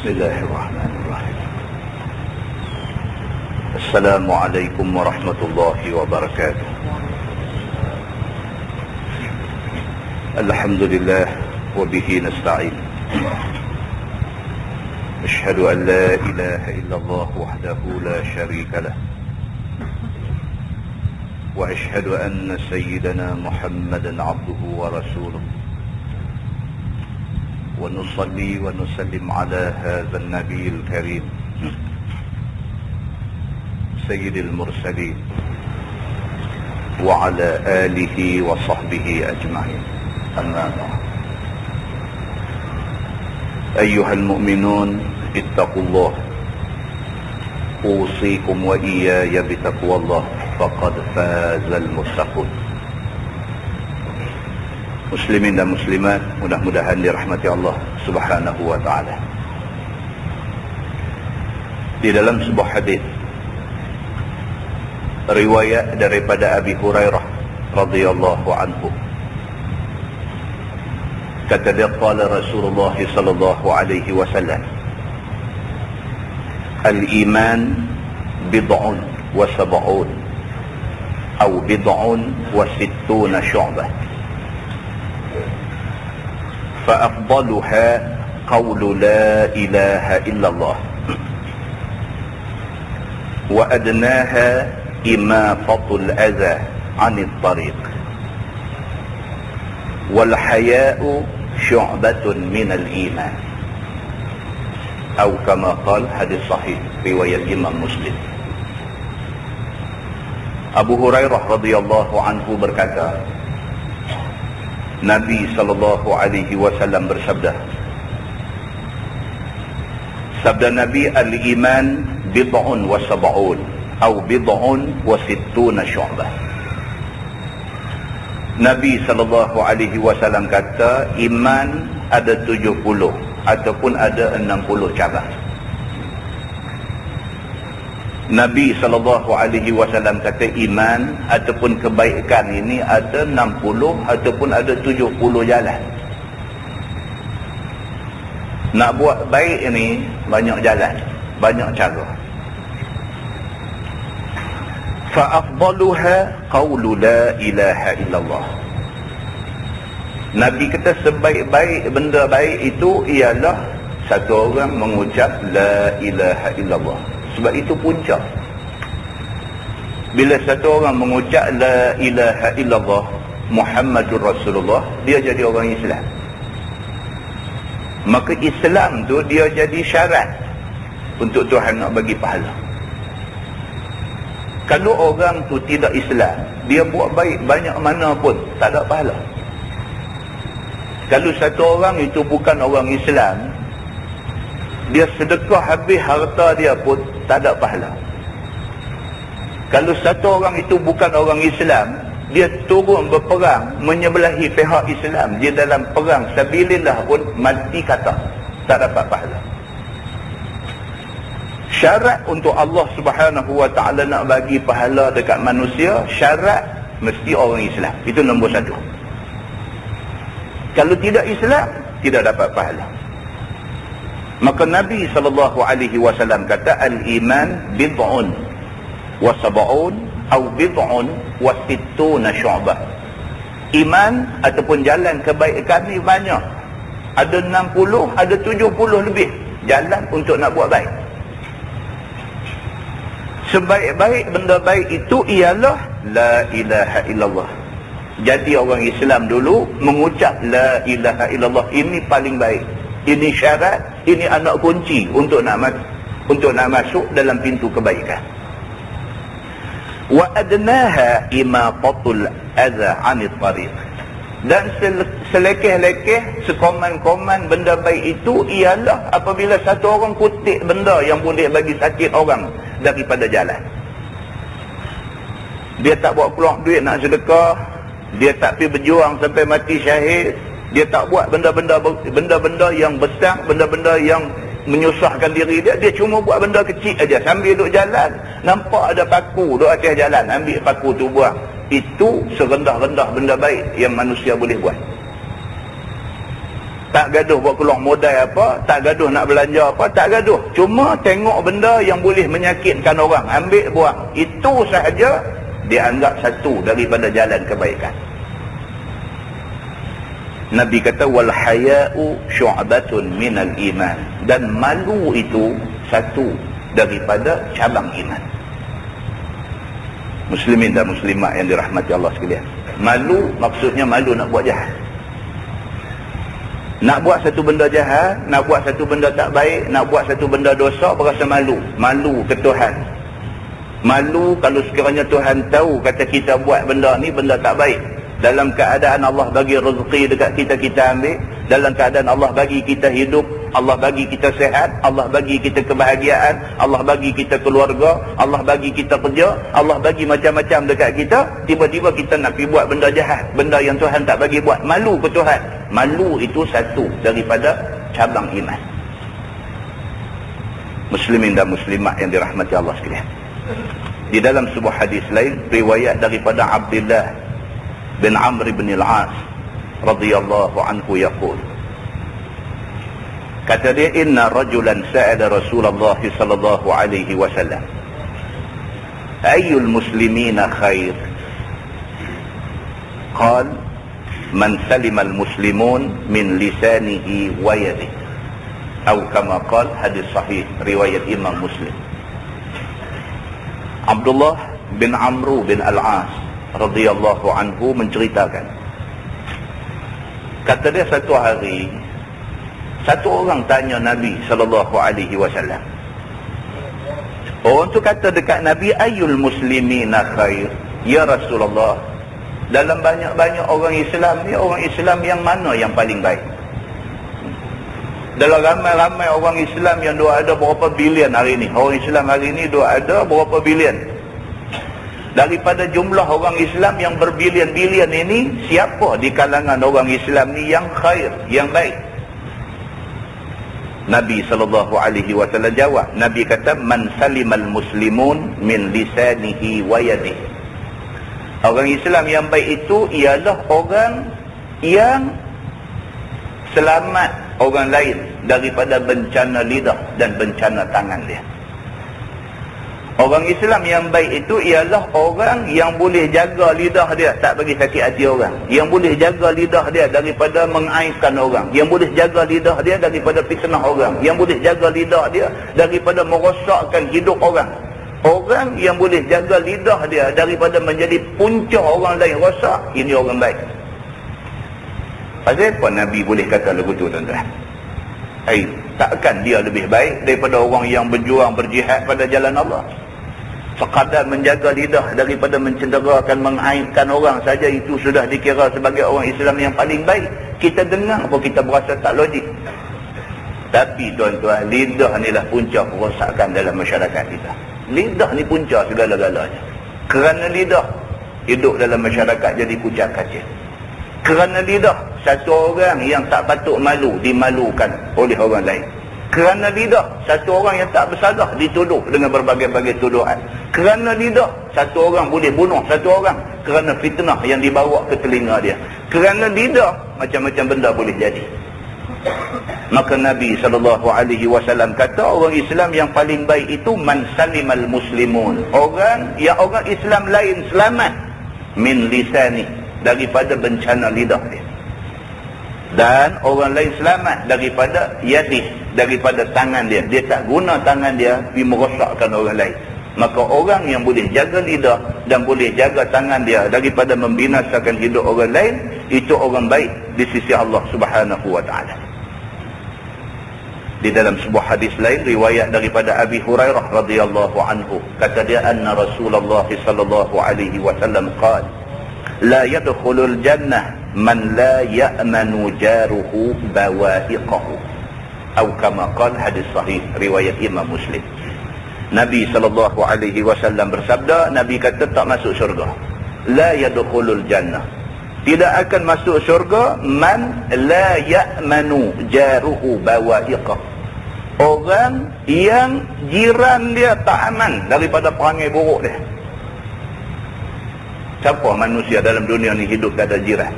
Bismillahirrahmanirrahim. Assalamualaikum warahmatullahi wabarakatuh. Alhamdulillah wa bihi nasta'in. Asyhadu an la ilaha illallah wahdahu la syarika lah. Wa asyhadu anna sayyidana Muhammadan abduhu wa rasuluh. ونصلي ونسلم على هذا النبي الكريم سيد المرسلين وعلى آله وصحبه أجمعين أما بعد أيها المؤمنون اتقوا الله أوصيكم وإياي بتقوى الله فقد فاز المتقون. Muslimin dan muslimat, mudah-mudahan dirahmati Allah Subhanahu wa taala. Di dalam sebuah hadis riwayat daripada Abi Hurairah radhiyallahu anhu, kata dia, qala Rasulullah sallallahu alaihi wasallam, al-iman bid'un wa sab'un atau bid'un wa sittuna syu'bah. فأفضلها قول لا إله إلا الله وأدناها إماطة الأذى عن الطريق والحياء شعبة من الإيمان أو كما قال حديث صحيح رواية الإمام مسلم. Abu Hurairah radhiyallahu anhu berkata, Nabi sallallahu alaihi wasallam bersabda, sabda Nabi, al-iman bid'un wa sab'un atau bid'un wa sittuna syu'bah. Nabi sallallahu alaihi wasallam kata iman ada 70 ataupun ada 60 cabang. Nabi SAW kata iman ataupun kebaikan ini ada 60 ataupun ada 70 jalan. Nak buat baik ini banyak jalan, banyak cara. Fa'afdaluha qawlu la ilaha illallah. Nabi kata sebaik-baik benda baik itu ialah satu orang mengucap la ilaha illallah. Sebab itu puncak. Bila satu orang mengucap la ilaha illallah Muhammadur Rasulullah, dia jadi orang Islam. Maka Islam tu dia jadi syarat untuk Tuhan nak bagi pahala. Kalau orang tu tidak Islam, dia buat baik banyak mana pun tak ada pahala. Kalau satu orang itu bukan orang Islam, dia sedekah habis harta dia pun tak ada pahala. Kalau satu orang itu bukan orang Islam, dia turun berperang menyebelahi pihak Islam, dia dalam perang sabilillah pun mati kata, tak dapat pahala. Syarat untuk Allah Subhanahu wa taala nak bagi pahala dekat manusia, syarat mesti orang Islam. Itu nombor satu. Kalau tidak Islam, tidak dapat pahala. Maka Nabi SAW kata al-iman bid'un wa sab'un atau bid'un wa sittuna syu'bah. Iman ataupun jalan kebaikan ni banyak. Ada 60, ada 70 lebih jalan untuk nak buat baik. Sebaik-baik benda baik itu ialah la ilaha illallah. Jadi orang Islam dulu mengucap la ilaha illallah, ini paling baik. Ini syarat, ini anak kunci untuk nak masuk dalam pintu kebaikan. Wa adnaha imatatul adza 'anil tariq. Dan selekeh-lekeh, sekoman-koman benda baik itu ialah apabila satu orang kutip benda yang boleh bagi sakit orang daripada jalan. Dia tak buat keluar duit nak sedekah, dia tak pergi berjuang sampai mati syahid, dia tak buat benda-benda yang besar, benda-benda yang menyusahkan diri dia. Dia cuma buat benda kecil aja. Sambil duduk jalan, nampak ada paku duduk atas jalan, ambil paku tu buang. Itu serendah-rendah benda baik yang manusia boleh buat. Tak gaduh buat keluar modal apa, tak gaduh nak belanja apa, tak gaduh. Cuma tengok benda yang boleh menyakitkan orang, ambil buang. Itu sahaja dianggap satu daripada jalan kebaikan. Nabi kata wal haya'u syu'batun minal iman, dan malu itu satu daripada cabang iman. Muslimin dan muslimat yang dirahmati Allah sekalian, malu maksudnya malu nak buat jahat. Nak buat satu benda jahat, nak buat satu benda tak baik, nak buat satu benda dosa, berasa malu. Malu ke Tuhan. Malu kalau sekiranya Tuhan tahu kata kita buat benda ni benda tak baik. Dalam keadaan Allah bagi rezeki dekat kita, kita ambil. Dalam keadaan Allah bagi kita hidup, Allah bagi kita sehat, Allah bagi kita kebahagiaan, Allah bagi kita keluarga, Allah bagi kita kerja, Allah bagi macam-macam dekat kita. Tiba-tiba kita nak pergi buat benda jahat, benda yang Tuhan tak bagi buat. Malu ke Tuhan. Malu itu satu daripada cabang iman. Muslimin dan muslimat yang dirahmati Allah sekalian, di dalam sebuah hadis lain riwayat daripada Abdullah bin Amr bin al-As radhiyallahu anhu yaqul, kata dia, inna rajulan sa'ala Rasulullah sallallahu alaihi wasallam ayyul muslimina khair, qal man salima al-muslimun min lisanihi wa yadihi, atau kama qal, hadis sahih riwayat Imam Muslim. Abdullah bin Amr bin al-As radhiyallahu anhu menceritakan, kata dia satu hari satu orang tanya Nabi sallallahu alaihi wasallam. Orang tu kata dekat Nabi, ayyul muslimina khair, ya Rasulullah, dalam banyak-banyak orang Islam ni, orang Islam yang mana yang paling baik? Dalam ramai-ramai orang Islam yang ada berapa bilion hari ni, orang Islam hari ni ada berapa bilion. Daripada jumlah orang Islam yang berbilion-bilion ini, siapa di kalangan orang Islam ni yang khair, yang baik? Nabi SAW jawab, Nabi kata, man salimal muslimun min lisanihi wa yadihi. Orang Islam yang baik itu ialah orang yang selamat orang lain daripada bencana lidah dan bencana tangan dia. Orang Islam yang baik itu ialah orang yang boleh jaga lidah dia tak bagi sakit hati orang, yang boleh jaga lidah dia daripada mengaibkan orang, yang boleh jaga lidah dia daripada fitnah orang, yang boleh jaga lidah dia daripada merosakkan hidup orang. Orang yang boleh jaga lidah dia daripada menjadi punca orang lain rosak, ini orang baik. Pasal apa Nabi boleh kata lagu tu, tuan-tuan? Takkan dia lebih baik daripada orang yang berjuang, berjihad pada jalan Allah? Sekadar menjaga lidah daripada mencederakan, mengaibkan orang saja, itu sudah dikira sebagai orang Islam yang paling baik. Kita dengar apa kita berasa tak logik. Tapi tuan-tuan, lidah ni lah punca kerosakan dalam masyarakat kita. Lidah ni punca segala-galanya. Kerana lidah, hidup dalam masyarakat jadi kucak kacir. Kerana lidah, satu orang yang tak patut malu dimalukan oleh orang lain. Kerana lidah, satu orang yang tak bersalah dituduh dengan berbagai-bagai tuduhan. Kerana lidah, satu orang boleh bunuh satu orang kerana fitnah yang dibawa ke telinga dia. Kerana lidah, macam-macam benda boleh jadi. Maka Nabi SAW kata, orang Islam yang paling baik itu man salimal muslimun, orang Islam lain selamat min lisani, daripada bencana lidah dia, dan orang lain selamat daripada yadi, daripada tangan dia. Dia tak guna tangan dia pergi merosakkan orang lain. Maka orang yang boleh jaga lidah dan boleh jaga tangan dia daripada membinasakan hidup orang lain, itu orang baik di sisi Allah Subhanahu wa ta'ala. Di dalam sebuah hadis lain riwayat daripada Abi Hurairah radhiyallahu anhu, kata dia, anna Rasulullah sallallahu alaihi wasallam qala, la yadkhulul jannah man la ya'manu jaruhu bawahiqahu, atau kama qala, hadis sahih riwayat Imam Muslim. Nabi sallallahu alaihi wasallam bersabda, Nabi kata tak masuk syurga, la yadkhulul jannah, tidak akan masuk syurga, man la ya'manu jaruhu bawahiqahu, orang yang jiran dia tak aman daripada perangai buruk dia. Siapa manusia dalam dunia ni hidup tak ada jiran?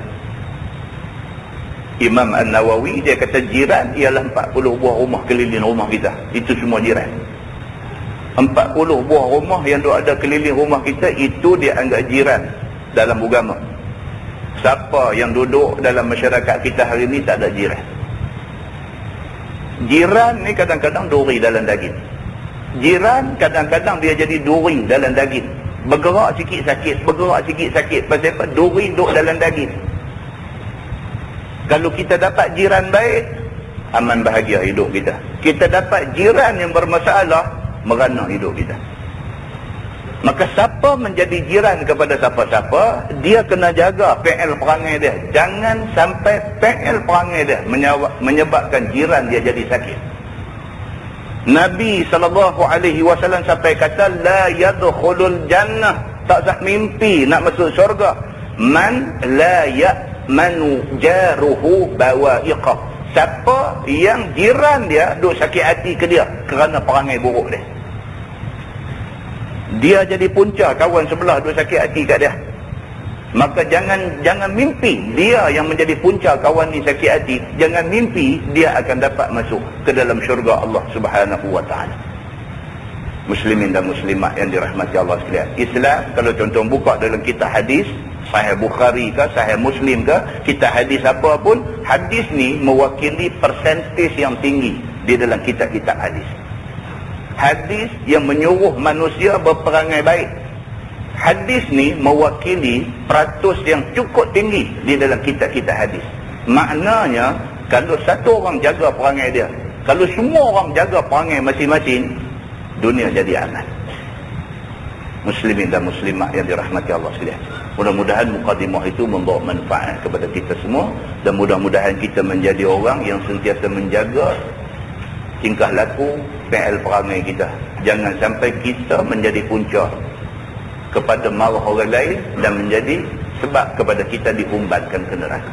Imam An-Nawawi dia kata jiran ialah 40 buah rumah keliling rumah kita. Itu semua jiran. 40 buah rumah yang ada keliling rumah kita, itu dia anggap jiran dalam agama. Siapa yang duduk dalam masyarakat kita hari ini tak ada jiran. Jiran ni kadang-kadang duri dalam daging. Jiran kadang-kadang dia jadi duri dalam daging. Bergerak sikit sakit, bergerak sikit sakit. Pasal apa? Duri duduk dalam daging. Kalau kita dapat jiran baik, aman bahagia hidup kita. Kita dapat jiran yang bermasalah, merana hidup kita. Maka siapa menjadi jiran kepada siapa-siapa, dia kena jaga PL perangai dia. Jangan sampai PL perangai dia menyebabkan jiran dia jadi sakit. Nabi SAW sampai kata, la yadkhulul jannah, tak sah mimpi nak masuk syurga, man la ya'manu jaruhu bawa'iqah, siapa yang jiran dia duk sakit hati ke dia kerana perangai buruk dia. Dia jadi punca kawan sebelah duk sakit hati kat dia. Maka jangan mimpi dia yang menjadi punca kawan ni sakit hati. Jangan mimpi dia akan dapat masuk ke dalam syurga Allah Subhanahu wa ta'ala. Muslimin dan muslimat yang dirahmati Allah sekalian, Islam kalau contoh buka dalam kitab hadis, Sahih Bukhari ke, Sahih Muslim ke, kitab hadis apa pun, hadis ni mewakili persentis yang tinggi di dalam kitab-kitab hadis. Hadis yang menyuruh manusia berperangai baik. Hadis ni mewakili peratus yang cukup tinggi di dalam kitab-kitab hadis. Maknanya, kalau satu orang jaga perangai dia, kalau semua orang jaga perangai masing-masing, dunia jadi aman. Muslimin dan muslimat yang dirahmati Allah sekalian, mudah-mudahan mukadimah itu membawa manfaat kepada kita semua, dan mudah-mudahan kita menjadi orang yang sentiasa menjaga tingkah laku, PL perangai kita. Jangan sampai kita menjadi punca kepada marah orang lain dan menjadi sebab kepada kita dihumbatkan ke neraka.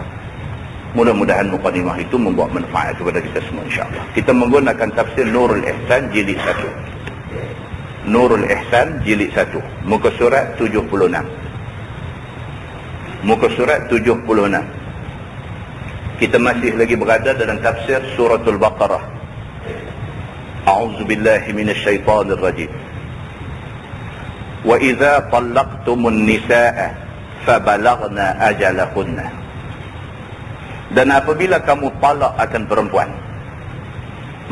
Mudah-mudahan mukadimah itu membawa manfaat kepada kita semua, insya-Allah. Kita menggunakan tafsir Nurul Ihsan jilid 1. Nurul Ihsan jilid 1, muka surat 76. Muka surat 76. Kita masih lagi berada dalam tafsir suratul Baqarah. A'udzubillahi minasyaitanir rajim. Wa idza talaqtumun nisaa fabalaghna ajalahunna. Dan apabila kamu talak akan perempuan,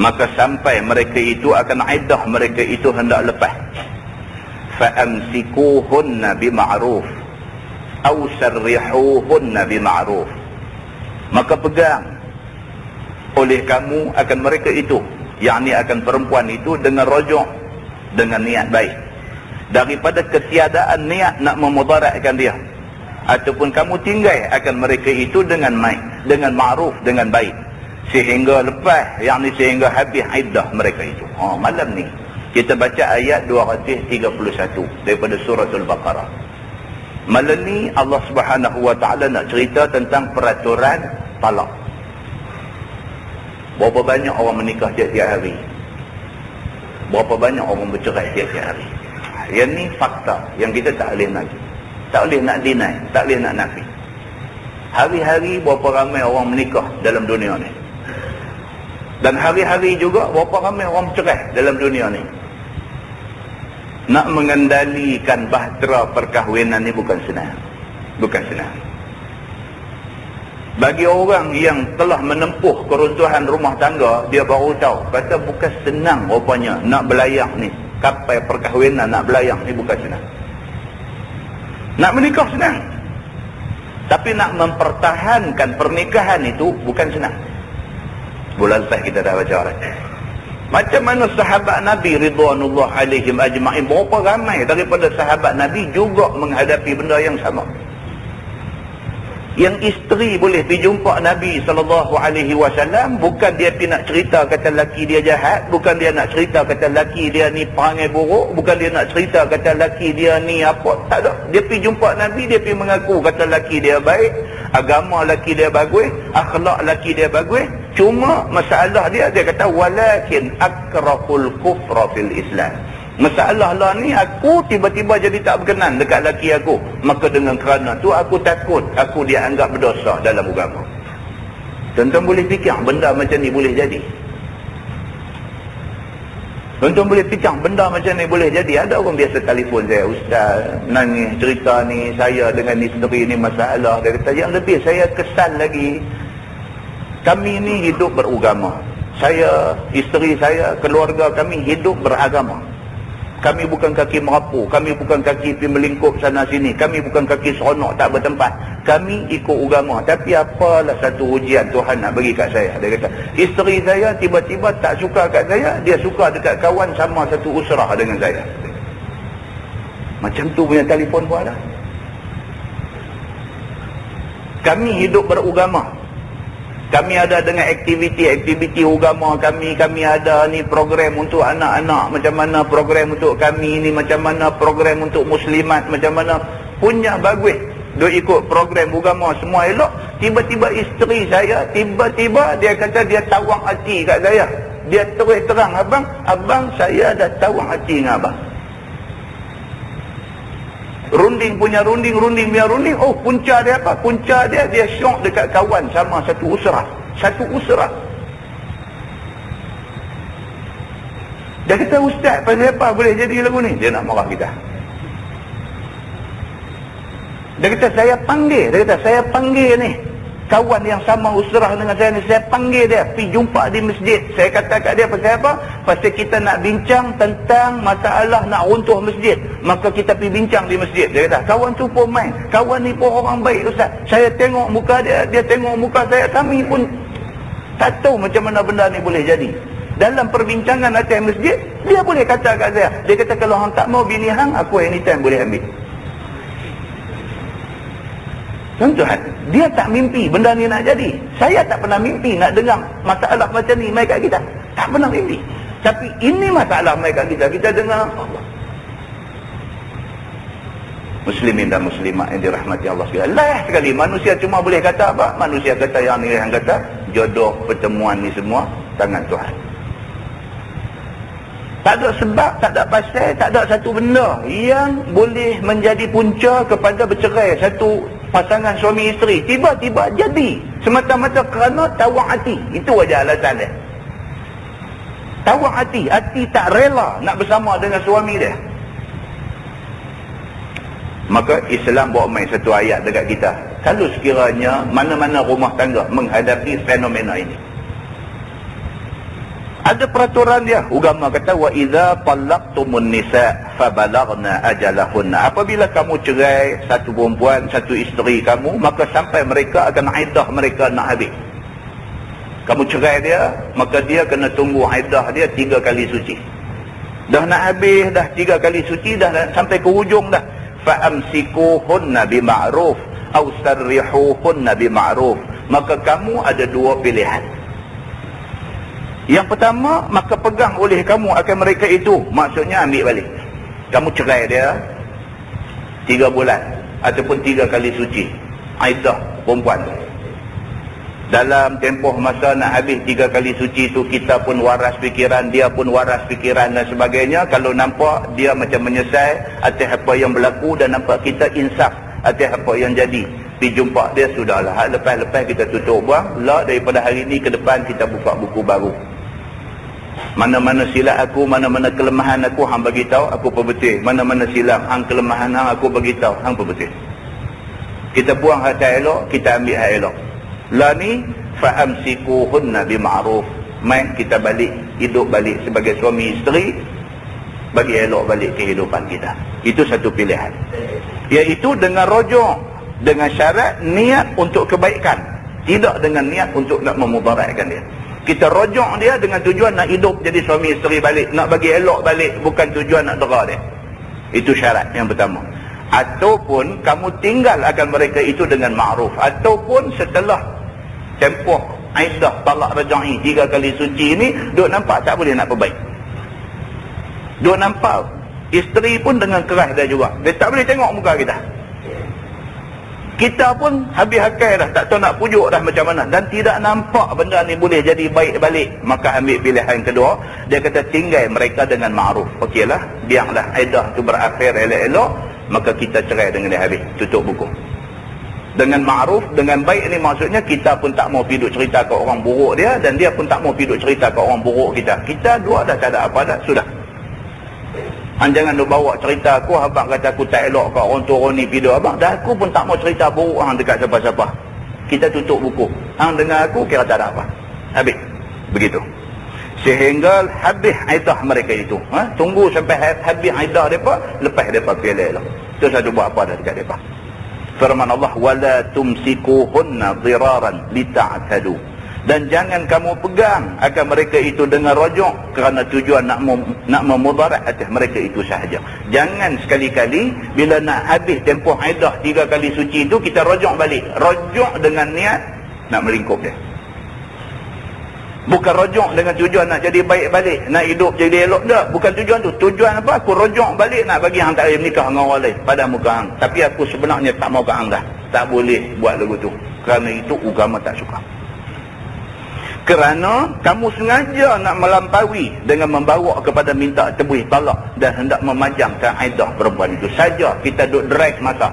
maka sampai mereka itu akan iddah mereka itu hendak lepas, fa amsikuhunna bima'ruf aw sarrihuhunna bima'ruf, maka pegang oleh kamu akan mereka itu, yakni akan perempuan itu, dengan rujuk, dengan niat baik, daripada ketiadaan niat nak memudaratkan dia, ataupun kamu tinggal akan mereka itu dengan dengan ma'ruf, dengan baik, sehingga lepas, yakni sehingga habis iddah mereka itu. Malam ni kita baca ayat 231 daripada suratul Baqarah. Malam ni Allah Subhanahu wa ta'ala nak cerita tentang peraturan talak. Berapa banyak orang menikah tiap-tiap hari, berapa banyak orang bercerai tiap-tiap hari. Yang ni fakta yang kita tak boleh nak deny, tak boleh nak nafi. Hari-hari berapa ramai orang menikah dalam dunia ni, dan hari-hari juga berapa ramai orang bercerai dalam dunia ni. Nak mengendalikan bahtera perkahwinan ni bukan senang. Bukan senang. Bagi orang yang telah menempuh keruntuhan rumah tangga, dia baru tahu, kata bukan senang rupanya nak belayang ni. Kapal perkahwinan nak belayang ni bukan senang. Nak menikah senang, tapi nak mempertahankan pernikahan itu bukan senang. Bulan lepas kita dah baca orang. Macam mana sahabat Nabi ridwanullah alaihim ajma'in, berapa ramai daripada sahabat Nabi juga menghadapi benda yang sama. Yang isteri boleh pergi jumpa Nabi SAW, bukan dia pergi nak cerita kata laki dia jahat, bukan dia nak cerita kata laki dia ni perangai buruk, bukan dia nak cerita kata laki dia ni apa, tak ada. Dia pergi jumpa Nabi, dia pergi mengaku kata laki dia baik, agama laki dia bagus, akhlak laki dia bagus. Cuma masalah dia kata walakin akrahul kufra fil Islam. Masalah lah ni, aku tiba-tiba jadi tak berkenan dekat laki aku, maka dengan kerana tu aku takut aku dia anggap berdosa dalam agama. Tuan-tuan boleh fikir benda macam ni boleh jadi? Tuan-tuan boleh fikir benda macam ni boleh jadi? Ada orang biasa telefon saya, ustaz, nangis cerita ni, saya dengan isteri ni masalah. Dia kata, yang lebih saya kesal lagi, kami ni hidup beragama. Saya, isteri saya, keluarga kami hidup beragama. Kami bukan kaki merapu, kami bukan kaki pergi melingkup sana sini, kami bukan kaki seronok tak bertempat. Kami ikut agama. Tapi apalah satu ujian Tuhan nak bagi kat saya. Dia kata, isteri saya tiba-tiba tak suka kat saya, dia suka dekat kawan sama satu usrah dengan saya. Macam tu punya telefon pun ada. Kami hidup beragama. Kami ada dengan aktiviti agama kami ada ni program untuk anak-anak, macam mana program untuk kami ni, macam mana program untuk muslimat, macam mana punya bagus. Dia ikut program agama semua elok. Tiba-tiba isteri saya, tiba-tiba dia kata dia tawang hati kat saya. Dia terus terang, abang saya dah tawang hati dengan abang. Runding punya runding. Oh, punca dia apa? Punca dia syok dekat kawan sama satu usrah. Dia kata, ustaz, pasal apa boleh jadi lagu ni? Dia nak marah kita. Dia kata, saya panggil ni kawan yang sama usrah dengan saya ni, saya panggil dia pergi jumpa di masjid. Saya kata kat dia, pasal apa? Pasal kita nak bincang tentang masalah nak runtuh masjid, maka kita pergi bincang di masjid. Dia kata, kawan tu pun main, kawan ni pun orang baik ustaz. Saya tengok muka dia, dia tengok muka saya, kami pun tak tahu macam mana benda ni boleh jadi. Dalam perbincangan atas masjid, dia boleh kata kat saya, dia kata, kalau hang tak mau bini hang, aku anytime boleh ambil. Tuan-tuan, dia tak mimpi benda ni nak jadi. Saya tak pernah mimpi nak dengar masalah macam ni mai kat kita. Tak pernah mimpi. Tapi ini masalah mai kat kita. Kita dengar Allah. Muslimin dan muslimat yang dirahmati Allah sekalian. Lah sekali manusia cuma boleh kata apa? Manusia kata yang ni, yang kata jodoh pertemuan ni semua tangan Tuhan. Tak ada sebab, tak ada pasal, tak ada satu benda yang boleh menjadi punca kepada bercerai satu pasangan suami isteri. Tiba-tiba jadi semata-mata kerana tawang hati. Itu aja alasan dia. Tawang hati tak rela nak bersama dengan suami dia. Maka Islam bawa main satu ayat dekat kita. Kalau sekiranya mana-mana rumah tangga menghadapi fenomena ini, ada peraturan dia. Agama kata, wa idza talaqtumun nisa fabalaghna ajalahunna. Apabila kamu cerai satu perempuan, satu isteri kamu, maka sampai mereka akan iddah mereka nak habis. Kamu cerai dia, maka dia kena tunggu iddah dia 3 kali suci. Dah nak habis dah 3 kali suci, dah sampai ke hujung dah. Fa amsikuhunna bima'ruf aw sarrihuhunna bima'ruf. Maka kamu ada 2 pilihan. Yang pertama, maka pegang oleh kamu akan mereka itu. Maksudnya ambil balik. Kamu cerai dia 3 bulan ataupun 3 kali suci iddah perempuan tu. Dalam tempoh masa nak habis 3 kali suci tu, kita pun waras fikiran, dia pun waras fikiran dan sebagainya. Kalau nampak dia macam menyesal atas apa yang berlaku dan nampak kita insaf atas apa yang jadi, pergi jumpa dia, sudahlah. Lepas-lepas kita tutup buang. Lah, daripada hari ni ke depan kita buka buku baru. Mana-mana silap aku, mana-mana kelemahan aku, hang bagi tahu, aku perbetul. Mana-mana silap hang, kelemahan hang, aku bagi tahu, hang perbetul. Kita buang hak tak elok, kita ambil hak elok. Lah ni, fa'amsikuhunna bima'ruf. Main kita balik, hidup balik sebagai suami isteri, bagi elok balik kehidupan kita. Itu satu pilihan. Iaitu dengan rojok, dengan syarat niat untuk kebaikan, tidak dengan niat untuk nak memudaratkan dia. Kita rojok dia dengan tujuan nak hidup jadi suami isteri balik, nak bagi elok balik, bukan tujuan nak dera dia. Itu syarat yang pertama. Ataupun kamu tinggal akan mereka itu dengan ma'ruf. Ataupun setelah tempoh iddah talak rajai 3 kali suci ini, duk nampak tak boleh nak perbaik. Duk nampak isteri pun dengan keras dia juga. Dia tak boleh tengok muka kita. Kita pun habis hakai dah, tak tahu nak pujuk dah macam mana, dan tidak nampak benda ni boleh jadi baik balik. Maka ambil pilihan kedua. Dia kata tinggal mereka dengan ma'ruf. Okeylah, biarlah iddah tu berakhir elok-elok, maka kita cerai dengan dia habis, tutup buku. Dengan ma'ruf, dengan baik ni maksudnya kita pun tak mau pergi duk cerita ke orang buruk dia, dan dia pun tak mau pergi duk cerita ke orang buruk kita. Kita dua dah tak ada apa dah, sudah. Hang jangan duk bawa cerita aku, abang kata aku tak elok kat orang tu orang ni video abang. Dah aku pun tak mau cerita buruk hang dekat siapa-siapa. Kita tutup buku. Hang dengar aku kira tak ada apa. Habis. Begitu. Sehingga habis iddah mereka itu. Tunggu sampai habis iddah mereka, lepas mereka pilih lah. Itu satu buat apa dah dekat mereka. Firman Allah, wala tumsikuhunna dhiraran lita'tadu. Dan jangan kamu pegang akan mereka itu dengan rojok kerana tujuan nak memudarat atas mereka itu sahaja. Jangan sekali-kali bila nak habis tempoh iddah 3 kali suci itu kita rojok balik. Rojok dengan niat nak melingkup dia. Bukan rojok dengan tujuan nak jadi baik balik, nak hidup jadi elok dah. Bukan tujuan tu. Tujuan apa? Aku rojok balik nak bagi hang tak boleh menikah dengan orang lain pada muka hang. Tapi aku sebenarnya tak mau ke hang dah. Tak boleh buat lagu tu. Kerana itu agama tak suka. Kerana kamu sengaja nak melampaui dengan membawa kepada minta tebus talak dan hendak memajangkan iddah perempuan itu saja. Kita duk drag masa.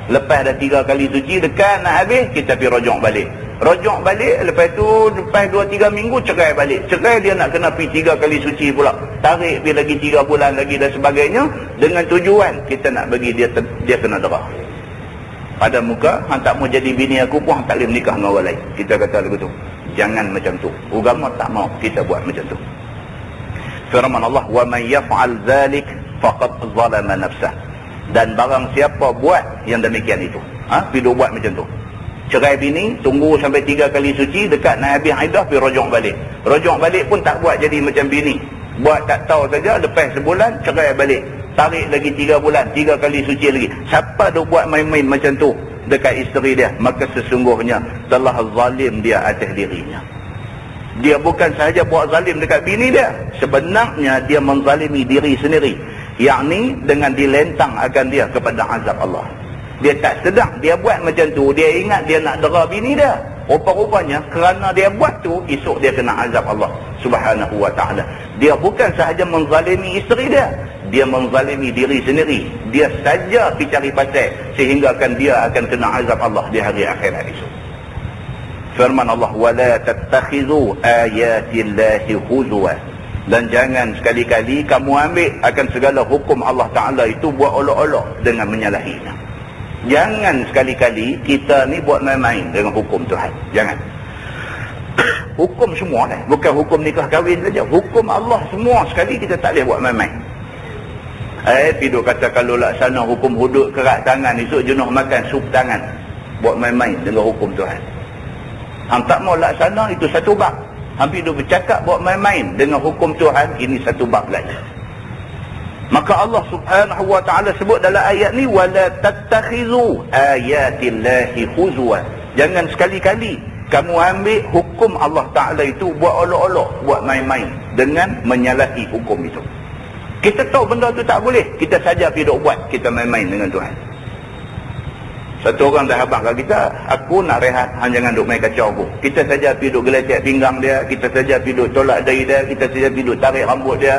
Lepas dah 3 kali suci, dekat nak habis, kita pergi rojok balik. Rojok balik, lepas tu lepas 2-3 minggu cerai balik. Cerai dia nak kena pergi 3 kali suci pula. Tarik pergi lagi 3 bulan lagi dan sebagainya. Dengan tujuan kita nak bagi dia kena derah. Pada muka, hang tak mau jadi bini aku pun hang tak boleh menikah dengan orang lain. Kita kata lagu tu. Jangan macam tu. Agama tak mau kita buat macam tu. Firman Allah, wa man yaf'al dzalik faqad zalama nafsah. Dan barang siapa buat yang demikian itu, pergi buat macam tu. Cerai bini, tunggu sampai 3 kali suci, dekat nak habis iddah, pergi rojok balik. Rojok balik pun tak buat jadi macam bini. Buat tak tahu saja, lepas sebulan, cerai balik. Tarik lagi 3 bulan, 3 kali suci lagi. Siapa dia buat main-main macam tu dekat isteri dia, maka sesungguhnya telah zalim dia atas dirinya. Dia bukan sahaja buat zalim dekat bini dia, sebenarnya dia menzalimi diri sendiri, yakni dengan dilentang akan dia kepada azab Allah. Dia tak sedar, dia buat macam tu, dia ingat dia nak dera bini dia. Rupa-rupanya kerana dia buat tu, esok dia kena azab Allah Subhanahu wa ta'ala. Dia bukan sahaja menzalimi isteri dia, dia menzalimi diri sendiri. Dia saja pergi cari pasal sehingga dia akan kena azab Allah di hari akhirat esok. Firman Allah, wala tattakhidhu ayatillahi huzwa. Dan jangan sekali-kali kamu ambil akan segala hukum Allah Ta'ala itu buat olok-olok dengan menyalahinya. Jangan sekali-kali kita ni buat main-main dengan hukum Tuhan. Jangan. Hukum semua lah. Bukan hukum nikah kahwin saja. Hukum Allah semua sekali kita tak boleh buat main-main. Piduk kata kalau laksana hukum hudud kerak tangan, esok jenuh makan sup tangan. Buat main-main dengan hukum Tuhan. Hang tak mau laksana, itu satu bab. Hampir duk bercakap buat main-main dengan hukum Tuhan, ini satu bab lagi. Maka Allah Subhanahu wa ta'ala sebut dalam ayat ni, wala tattakhidhu ayatillahi huzwa. Jangan sekali-kali kamu ambil hukum Allah Ta'ala itu buat olok-olok, buat main-main dengan menyalahi hukum itu. Kita tahu benda tu tak boleh, kita saja pergi duk buat, kita main-main dengan Tuhan. Satu orang dah habaq kat kita, aku nak rehat, hang jangan duk main kacau aku. Kita saja pergi duk geletek pinggang dia, kita saja pergi duk tolak dahi dia, kita saja pergi duk tarik rambut dia.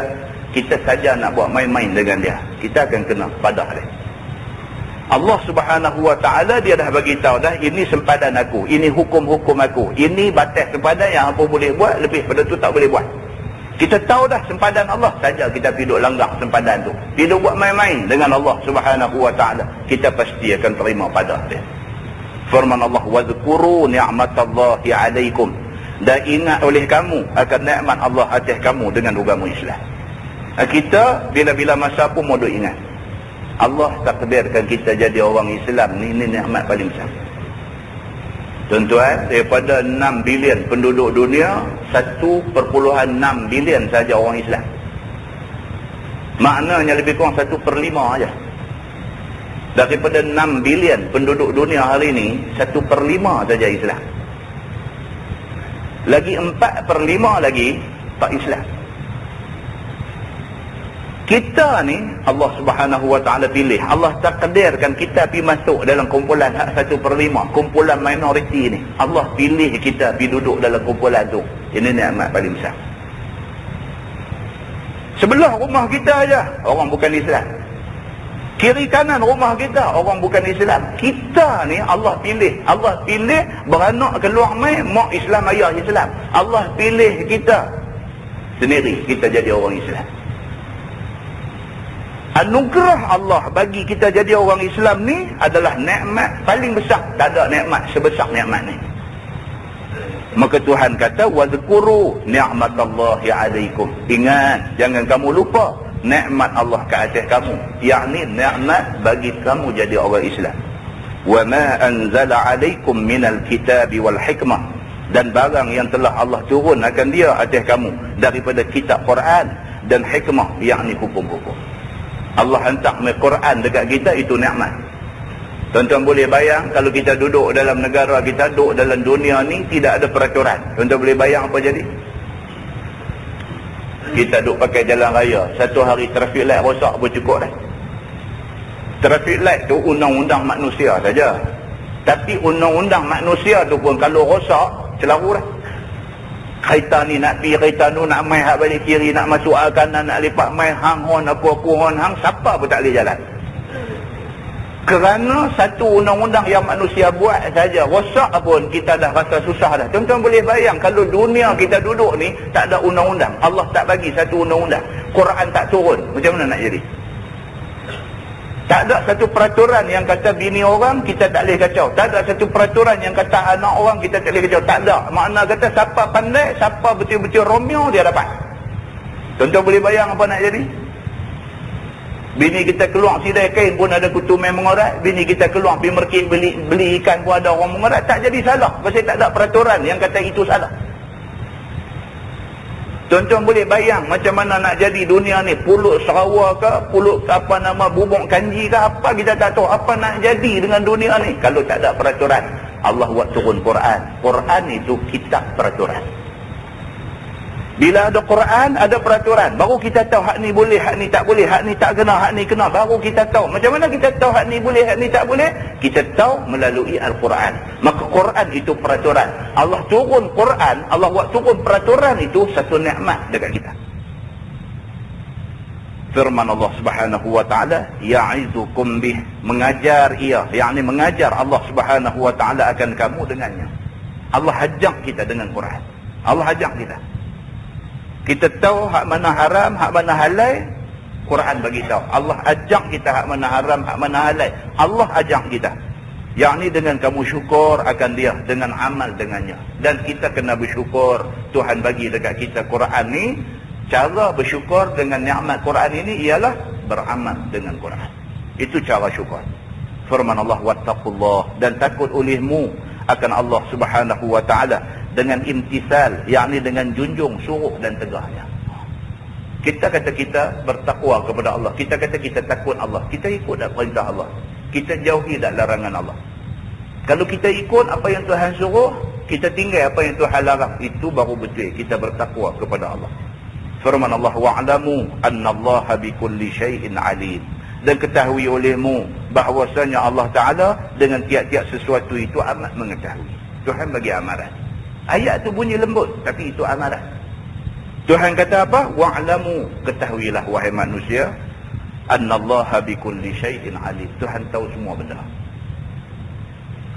Kita saja nak buat main-main dengan dia, kita akan kena padah dia. Allah Subhanahu wa ta'ala dia dah bagi tahu dah, ini sempadan aku, ini hukum-hukum aku, ini batas sempadan yang apa boleh buat, lebih pada tu tak boleh buat. Kita tahu dah sempadan Allah, saja kita pergi duk langgar sempadan tu, pergi duk buat main-main dengan Allah Subhanahu wa ta'ala, kita pasti akan terima padah dia. Firman Allah, wadhkuru ni'matallahi alaikum. Dan ingat oleh kamu akan nikmat Allah atas kamu dengan agama Islam. Kita bila-bila masa pun mau duk ingat, Allah takdirkan kita jadi orang Islam ni, ini nikmat paling besar. Tuan-tuan, daripada 6 bilion penduduk dunia, 1.6 bilion saja orang Islam. Maknanya lebih kurang 1/5 aja. Daripada 6 bilion penduduk dunia hari ini, 1/5 saja Islam. Lagi 4/5 lagi tak Islam. Kita ni Allah Subhanahu wa ta'ala pilih, Allah takdirkan kita pergi masuk dalam kumpulan hak 1/5, kumpulan minoriti ni. Allah pilih kita pergi duduk dalam kumpulan tu. Ini nikmat paling besar. Sebelah rumah kita aja orang bukan Islam. Kiri kanan rumah kita orang bukan Islam. Kita ni Allah pilih. Allah pilih beranak keluar mai mak Islam, ayah Islam. Allah pilih kita sendiri, kita jadi orang Islam. Anugerah Allah bagi kita jadi orang Islam ni adalah nikmat paling besar. Tak ada nikmat sebesar nikmat ni. Maka Tuhan kata, wazkuru ni'matallahi alaikum. Ingat, jangan kamu lupa nikmat Allah ke atas kamu, yakni nikmat bagi kamu jadi orang Islam. Wa ma anzala alaikum minal kitabi wal hikmah, dan barang yang telah Allah turun akan dia atas kamu daripada kitab Quran dan hikmah, yakni hukum-hukum. Allah hantar Quran dekat kita, itu nikmat. Tuan-tuan boleh bayang kalau kita duduk dalam negara kita, duduk dalam dunia ni tidak ada peraturan. Tuan-tuan boleh bayang apa jadi? Kita duduk pakai jalan raya, satu hari traffic light rosak pun cukup dah. Traffic light tu undang-undang manusia saja. Tapi undang-undang manusia tu pun kalau rosak, celaru dah. Kereta ni nak pergi, kereta tu nak main hak balik kiri, nak masuk arah kanan, nak lipat main hang hon, apa-apa hon hang, siapa pun tak boleh jalan. Kerana satu undang-undang yang manusia buat saja rosak pun kita dah rasa susah dah. Tuan-tuan boleh bayang kalau dunia kita duduk ni tak ada undang-undang, Allah tak bagi satu undang-undang, Quran tak turun, macam mana nak jadi? Tak ada satu peraturan yang kata bini orang kita tak boleh kacau. Tak ada satu peraturan yang kata anak orang kita tak boleh kacau. Tak ada. Makna kata siapa pandai, siapa betul-betul Romeo, dia dapat. Tuan-tuan boleh bayang apa nak jadi? Bini kita keluar sidai kain pun ada kutu main mengorat. Bini kita keluar pergi market beli ikan pun ada orang mengorat. Tak jadi salah. Pasal tak ada peraturan yang kata itu salah. Tuan-tuan boleh bayang macam mana nak jadi dunia ni. Pulut Sarawak ke, pulut apa nama, bubuk kanji ke, apa kita tak tahu. Apa nak jadi dengan dunia ni kalau tak ada peraturan. Allah buat turun Quran. Quran itu kitab peraturan. Bila ada Quran, ada peraturan. Baru kita tahu hak ni boleh, hak ni tak boleh, hak ni tak kena, hak ni kena. Baru kita tahu. Macam mana kita tahu hak ni boleh, hak ni tak boleh? Kita tahu melalui Al-Quran. Maka Quran itu peraturan. Allah turun Quran, Allah buat turun peraturan itu satu nikmat dekat kita. Firman Allah Subhanahu wa taala, ya'izukum bih, mengajar ia, yakni mengajar Allah Subhanahu wa taala akan kamu dengannya. Allah ajak kita dengan Quran. Allah ajak kita. Kita tahu hak mana haram, hak mana halal, Quran bagi tahu. Allah ajak kita hak mana haram, hak mana halal. Allah ajak kita. Yakni dengan kamu syukur akan dia, dengan amal dengannya. Dan kita kena bersyukur Tuhan bagi dekat kita Quran ni. Cara bersyukur dengan nikmat Quran ini ialah beramal dengan Quran. Itu cara syukur. Firman Allah, wattaqullah, dan takut olehmu akan Allah Subhanahu wa taala dengan imtisal, yakni dengan junjung suruh dan tegahnya. Kita kata kita bertakwa kepada Allah, kita kata kita takut Allah, kita ikut dak perintah Allah, kita jauhi dak larangan Allah. Kalau kita ikut apa yang Tuhan suruh, kita tinggal apa yang Tuhan larang, itu baru betul kita bertakwa kepada Allah. Firman Allah, wa'lamu annallaha bikulli syai'in alim, dan ketahui olehmu bahawasanya Allah Ta'ala dengan tiap-tiap sesuatu itu amat mengetahui. Tuhan bagi amaran. Ayat tu bunyi lembut, tapi itu amaran. Tuhan kata apa? Wa'lamu, ketahuilah wahai manusia, annallaha bikulli syai'in alim. Tuhan tahu semua benda.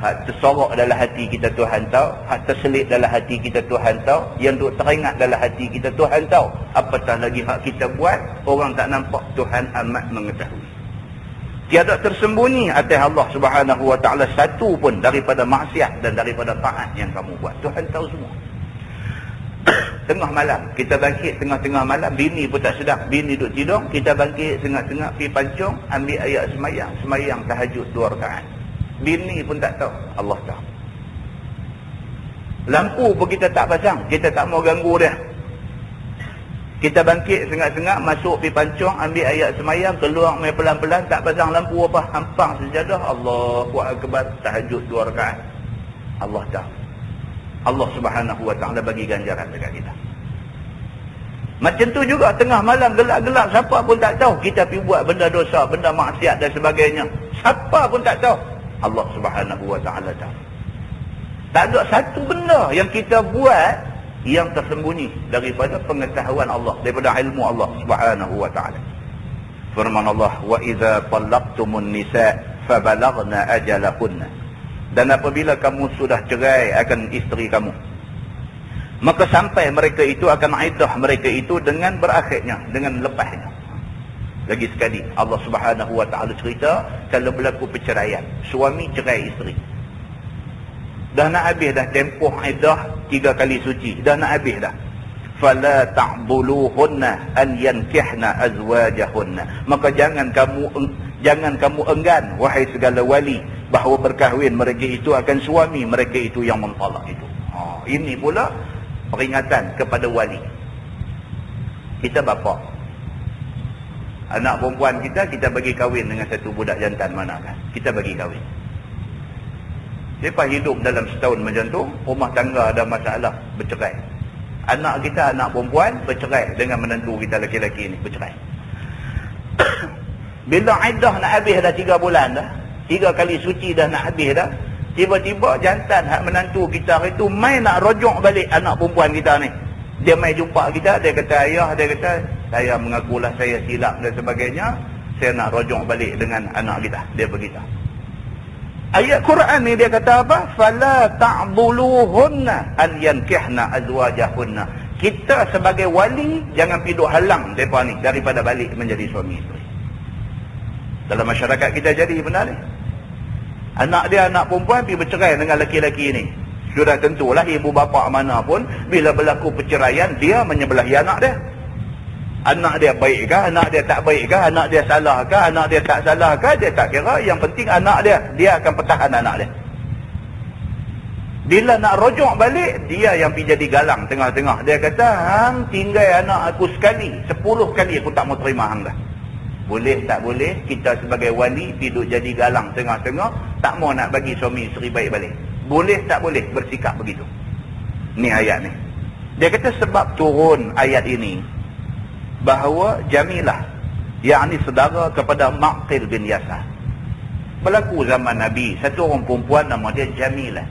Hak tersorok dalam hati kita Tuhan tahu, hak terselit dalam hati kita Tuhan tahu, yang duk teringat dalam hati kita Tuhan tahu. Apatah lagi hak kita buat, orang tak nampak, Tuhan amat mengetahui. Tiada tersembunyi atas Allah Subhanahu wa taala satu pun daripada maksiat dan daripada taat yang kamu buat. Tuhan tahu semua. Tengah malam, kita bangkit tengah-tengah malam, bini pun tak sedar, bini duduk tidur, kita bangkit tengah-tengah pergi pancung, ambil ayat semayang tahajud 2 rakaat. Bini pun tak tahu, Allah tahu. Lampu pun kita tak pasang, kita tak mau ganggu dia. Kita bangkit sengak-sengak, masuk pergi pancung, ambil ayat semayang, keluar main pelan-pelan, tak pasang lampu apa, hampang sejadah, Allahu Akbar, tahajud 2 rakaat. Allah tahu. Allah Subhanahu wa taala bagi ganjaran dekat kita. Macam tu juga tengah malam gelap-gelap, siapa pun tak tahu kita pergi buat benda dosa, benda maksiat dan sebagainya. Siapa pun tak tahu. Allah Subhanahu wa taala tahu. Tak ada satu benda yang kita buat yang tersembunyi daripada pengetahuan Allah, daripada ilmu Allah Subhanahu wa taala. Firman Allah, wa idza talaqtumun nisa fabalaghna ajalahunna. Dan apabila kamu sudah cerai akan isteri kamu, maka sampai mereka itu akan iddah mereka itu dengan berakhirnya, dengan lepasnya. Lagi sekali Allah Subhanahu wa taala cerita kalau berlaku perceraian, suami cerai isteri. Dah nak habis dah tempoh iddah 3 kali suci, dah nak habis dah. Fala ta'dhuluhunna an yankihna azwajahunna. Maka jangan kamu enggan wahai segala wali bahawa berkahwin mereka itu akan suami mereka itu yang mentalak itu. Ini pula peringatan kepada wali. Kita bapa, anak perempuan kita bagi kahwin dengan satu budak jantan mana kan, kita bagi kahwin. Lepas hidup dalam setahun macam tu, rumah tangga ada masalah, bercerai. Anak kita, anak perempuan, bercerai dengan menantu kita lelaki-lelaki ni, bercerai. Bila iddah nak habis dah 3 bulan dah, 3 kali suci dah nak habis dah, tiba-tiba jantan hak menantu kita itu mai nak rojok balik anak perempuan kita ni. Dia mai jumpa kita, dia kata, ayah, dia kata, saya mengakulah saya silap dan sebagainya, saya nak rojok balik dengan anak kita. Dia beritahu. Ayat Quran ni dia kata apa? Fala ta'dhuluhunna an yankihna azwajahunna. Kita sebagai wali jangan piduk halang depa ni daripada balik menjadi suami isteri. Dalam masyarakat kita jadi benar ni. Anak dia, anak perempuan pergi bercerai dengan lelaki-lelaki ni. Sudah tentulah ibu bapa mana pun bila berlaku perceraian dia menyebelahi anak dia. Anak dia baik kah, anak dia tak baik kah, anak dia salah kah, anak dia tak salah kah, dia tak kira. Yang penting anak dia akan pertahan anak dia. Bila nak rojok balik, dia yang pergi jadi galang tengah-tengah. Dia kata, hang tinggal anak aku sekali, 10 kali aku tak mau terima hang dah. Boleh tak boleh, kita sebagai wali hidup jadi galang tengah-tengah, tak mau nak bagi suami isteri baik balik. Boleh tak boleh bersikap begitu. Ni ayat ni. Dia kata sebab turun ayat ini, bahawa Jamilah, yakni saudara kepada Ma'qil bin Yasar. Berlaku zaman Nabi, satu orang perempuan nama dia Jamilah.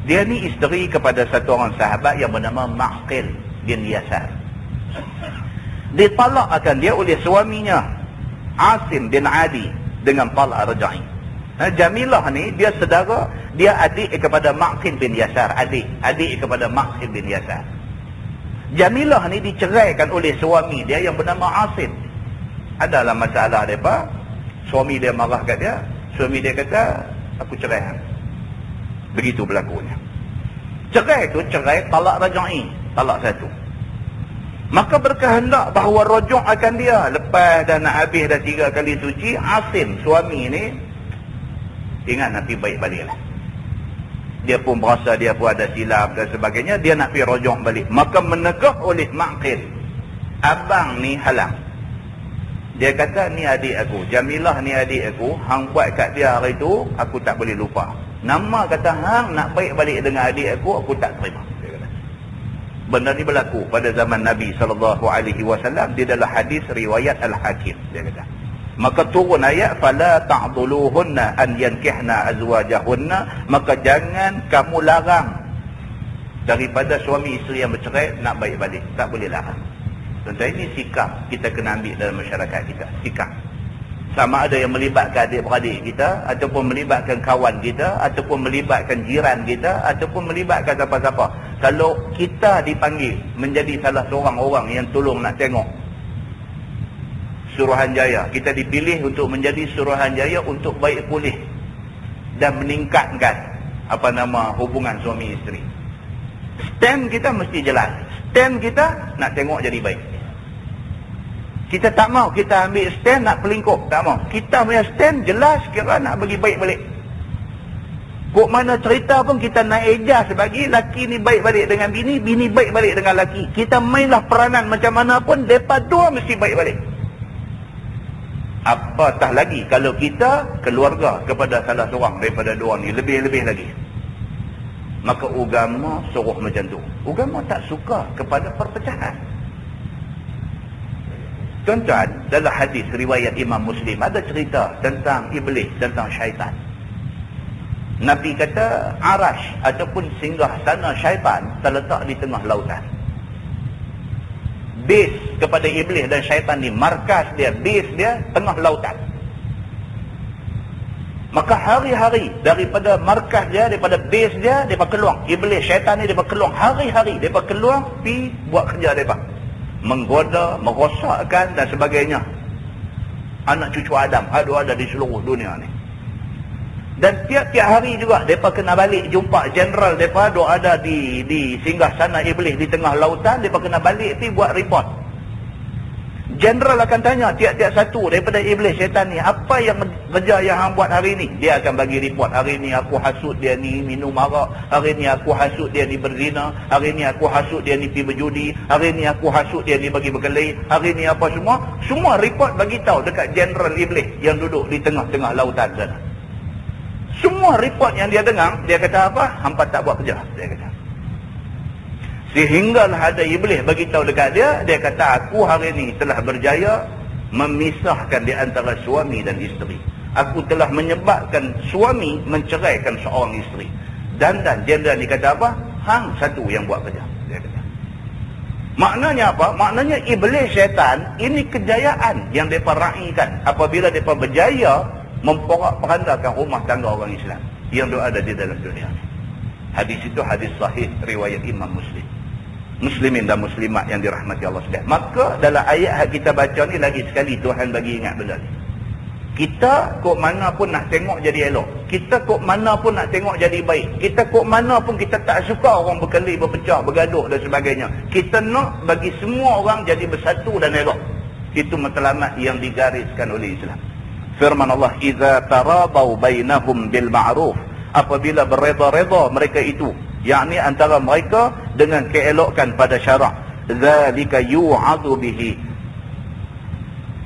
Dia ni isteri kepada satu orang sahabat yang bernama Ma'qil bin Yasar. Ditalak akan dia oleh suaminya Asim bin Adi dengan talak rajai. Jamilah ni dia saudara, dia adik kepada Ma'qil bin Yasar, adik kepada Ma'qil bin Yasar. Jamilah ni diceraikan oleh suami dia yang bernama Asim. Adalah masalah mereka. Suami dia marah kat dia. Suami dia kata, aku cerai. Begitu berlakunya. Cerai tu cerai talak rajai, talak satu. Maka berkehendak bahawa rojok akan dia. Lepas dah nak habis dah 3 kali suci, Asim suami ni ingat nak pergi baik balik lah. Dia pun berasa dia pun ada silap dan sebagainya, dia nak pergi rojok balik. Maka menegah oleh Ma'qil, abang ni halang. Dia kata, ni adik aku, Jamilah ni adik aku, hang buat kat dia hari tu, aku tak boleh lupa. Nama kata hang nak baik balik dengan adik aku tak terima. Benda ni berlaku pada zaman Nabi SAW di dalam hadis riwayat Al-Hakim. Dia kata, maka turun ayat fala ta'dhuluhunna an yankihna azwajahunna, maka jangan kamu larang daripada suami isteri yang bercerai nak baik balik. Tak boleh larang. Tentang ini sikap kita kena ambil dalam masyarakat kita. Sikap. Sama ada yang melibatkan adik-beradik kita, ataupun melibatkan kawan kita, ataupun melibatkan jiran kita, ataupun melibatkan siapa-siapa. Kalau kita dipanggil menjadi salah seorang orang yang tolong nak tengok Suruhanjaya, kita dipilih untuk menjadi Suruhanjaya untuk baik pulih dan meningkatkan hubungan suami isteri. Stand kita mesti jelas. Stand kita nak tengok jadi baik. Kita tak mau kita ambil stand nak pelingkup, tak mau. Kita punya stand jelas kira nak bagi baik balik. Kok mana cerita pun kita nak ejas bagi laki ni baik balik dengan bini, bini baik balik dengan laki. Kita mainlah peranan macam mana pun, mereka dua mesti baik balik. Apatah lagi kalau kita keluarga kepada salah seorang daripada dua ni, lebih-lebih lagi. Maka agama suruh macam tu. Agama tak suka kepada perpecahan. Tuan-tuan, dalam hadis riwayat Imam Muslim ada cerita tentang iblis, tentang syaitan. Nabi kata Arash ataupun singgah sana syaitan terletak di tengah lautan. Base kepada iblis dan syaitan ni, markas dia, base dia tengah lautan. Maka hari-hari daripada markas dia, daripada base dia, mereka keluar. Iblis, syaitan ni mereka keluar. Hari-hari mereka keluar pergi buat kerja mereka. Menggoda, merosakkan dan sebagainya. Anak cucu Adam ada di seluruh dunia ni. Dan tiap-tiap hari juga mereka kena balik jumpa general mereka ada di singgah sana iblis di tengah lautan. Mereka kena balik pergi buat report. General akan tanya tiap-tiap satu daripada iblis syaitan ni, apa yang kerja yang hang buat hari ni? Dia akan bagi report. Hari ni aku hasut dia ni minum arak, hari ni aku hasut dia ni berzina, hari ni aku hasut dia ni pergi berjudi, hari ni aku hasut dia ni bagi berkelahi, hari ni apa semua report bagi tahu dekat general iblis yang duduk di tengah-tengah lautan sana. Semua report yang dia dengar, dia kata apa? Hampa tak buat kerja, dia kata. Sehinggalah ada iblis bagi tahu dekat dia, dia kata aku hari ni telah berjaya memisahkan di antara suami dan isteri. Aku telah menyebabkan suami menceraikan seorang isteri. Dan jenderal ni kata apa? Hang satu yang buat kerja, dia kata. Maknanya apa? Maknanya iblis syaitan ini kejayaan yang mereka raikan apabila mereka berjaya memporak-perandakan rumah tangga orang Islam yang ada di dalam dunia ini. Hadis itu hadis sahih riwayat Imam Muslim. Muslimin dan muslimat yang dirahmati Allah sekalian. Maka dalam ayat yang kita baca ni lagi sekali Tuhan bagi ingat benda ni. Kita kok mana pun nak tengok jadi elok. Kita kok mana pun nak tengok jadi baik. Kita kok mana pun kita tak suka orang berkelahi, berpecah, bergaduh dan sebagainya. Kita nak bagi semua orang jadi bersatu dan elok. Itu matlamat yang digariskan oleh Islam. Firman Allah, "Idza tarabau bainahum bil ma'ruf." Apabila berreda-reda mereka itu, yakni antara mereka dengan keelokan pada syarak. Zalika yu'adhu bihi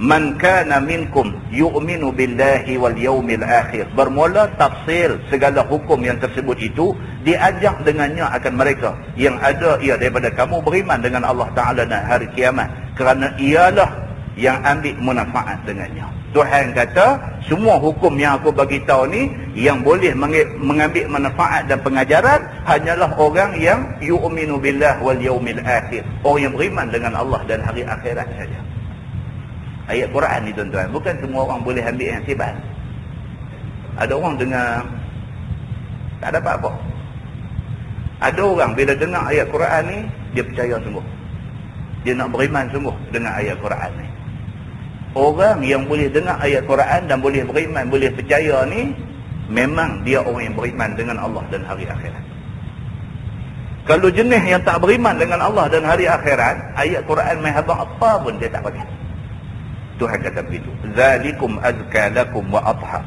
man kana minkum yu'minu billahi wal yawmil akhir. Bermula tafsir segala hukum yang tersebut itu diajak dengannya akan mereka yang ada ia daripada kamu beriman dengan Allah Ta'ala dan hari kiamat, kerana ialah yang ambil manfaat dengannya. Tuhan kata semua hukum yang aku bagi tahu ni yang boleh mengambil manfaat dan pengajaran hanyalah orang yang yu'minu billah wal yaumil akhir, orang yang beriman dengan Allah dan hari akhirat saja. Ayat Quran ni tuan-tuan, bukan semua orang boleh ambil yang sibat. Ada orang dengar tak dapat apa. Ada orang bila dengar ayat Quran ni dia percaya sungguh. Dia nak beriman sungguh dengan ayat Quran ni. Orang yang boleh dengar ayat Quran dan boleh beriman, boleh percaya ni, memang dia orang yang beriman dengan Allah dan hari akhirat. Kalau jenis yang tak beriman dengan Allah dan hari akhirat, ayat Quran main habang apa pun dia tak pakai. Tuhan kata begitu. Zalikum azka lakum wa athhar.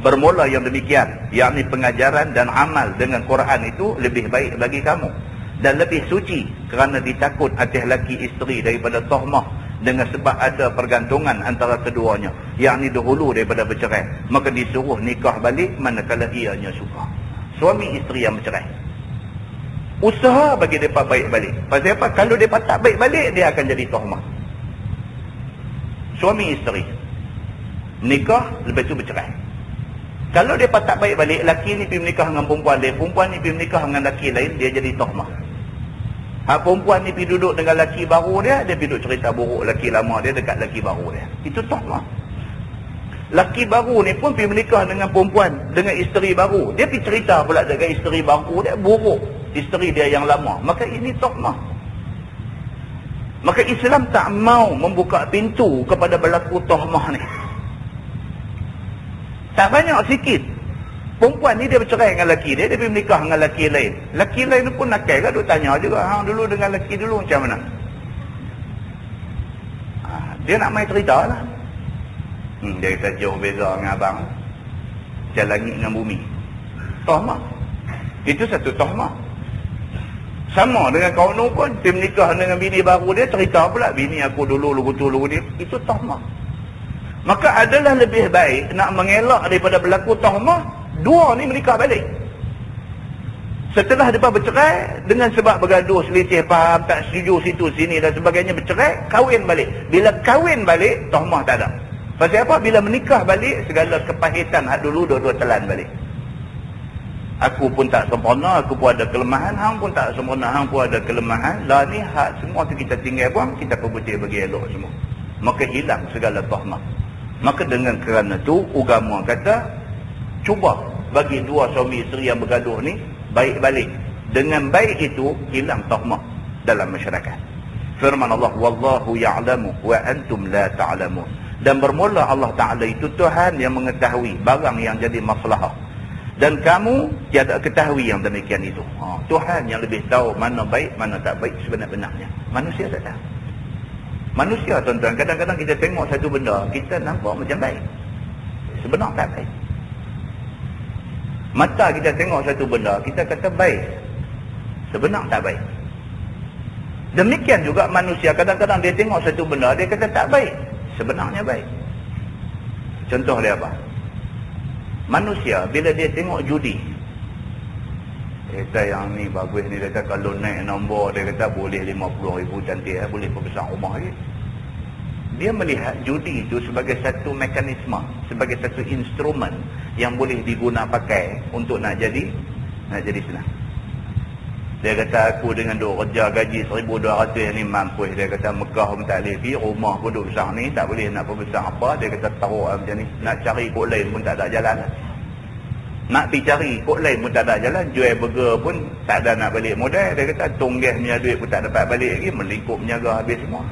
Bermula yang demikian, yakni pengajaran dan amal dengan Quran itu lebih baik bagi kamu dan lebih suci, kerana ditakut atas laki isteri daripada tahmah dengan sebab ada pergantungan antara keduanya, yakni dahulu daripada bercerai, maka disuruh nikah balik manakala ianya suka. Suami isteri yang bercerai, usaha bagi mereka baik balik. Pasal apa? Kalau mereka tak baik balik, dia akan jadi tahmah. Suami isteri nikah, lepas tu bercerai. Kalau mereka tak baik balik, laki ni pergi menikah dengan perempuan lain, perempuan ni pergi menikah dengan laki lain, dia jadi tahmah. Perempuan ni pergi duduk dengan laki baru dia pergi duduk cerita buruk laki lama dia dekat laki baru dia. Itu tahmah. Laki baru ni pun pergi menikah dengan perempuan, dengan isteri baru. Dia pergi cerita pula dengan isteri baru dia buruk isteri dia yang lama. Maka ini tahmah. Maka Islam tak mau membuka pintu kepada berlaku tahmah ni. Tak banyak, sikit. Perempuan ni dia bercerai dengan laki dia pergi menikah dengan laki lain. Laki lain pun nakal kan, duk tanya juga, hang dulu dengan laki dulu macam mana? Dia nak main cerita lah. Dia kata jauh beza dengan abang, macam langit dengan bumi. Tahmah. Itu satu tahmah. Sama dengan kawan pun, dia menikah dengan bini baru dia, cerita pula bini aku dulu lugu ni. Itu tahmah. Maka adalah lebih baik nak mengelak daripada berlaku tahmah, dua ni menikah balik. Setelah mereka bercerai dengan sebab bergaduh, selisih faham, tak setuju situ sini dan sebagainya, bercerai, kahwin balik. Bila kahwin balik, tahmah tak ada. Pasal apa? Bila menikah balik, segala kepahitan hak dulu dua-dua telan balik. Aku pun tak sempurna, aku pun ada kelemahan, hang pun tak sempurna, hang pun ada kelemahan. Lah ni hak semua tu kita tinggal buang, kita perbutir bagi elok semua. Maka hilang segala tahmah. Maka dengan kerana tu agama kata cuba bagi dua suami isteri yang bergaduh ni baik balik. Dengan baik itu hilang tahmah dalam masyarakat. Firman Allah, wallahu ya'lamu wa antum la ta'lamun. Dan bermula Allah Ta'ala itu Tuhan yang mengetahui barang yang jadi masalah. Dan kamu tiada ketahui yang demikian itu. Tuhan yang lebih tahu mana baik, mana tak baik sebenar-benarnya. Manusia tak tahu. Manusia tuan-tuan, kadang-kadang kita tengok satu benda, kita nampak macam baik. Sebenar tak baik. Mata kita tengok satu benda, kita kata baik. Sebenar tak baik. Demikian juga manusia, kadang-kadang dia tengok satu benda, dia kata tak baik. Sebenarnya baik. Contoh dia apa? Manusia bila dia tengok judi, dia kata yang ni bagus ni, dia kata kalau naik nombor, dia kata boleh 50,000 cantik, boleh perbesar rumah lagi. Dia melihat judi itu sebagai satu mekanisme, sebagai satu instrumen yang boleh diguna pakai untuk nak jadi senang. Dia kata aku dengan duk kerja gaji 1,200 ni mampus. Dia kata Mekah pun tak boleh pergi, rumah pun duk besar ni, tak boleh nak perbesar apa. Dia kata taruh macam ni, nak cari kod lain pun tak ada jalan. Nak pergi cari kod lain pun tak ada jalan. Jual burger pun tak ada nak balik modal. Dia kata tonggah punya duit pun tak dapat balik lagi, melingkup menyaga habis semua.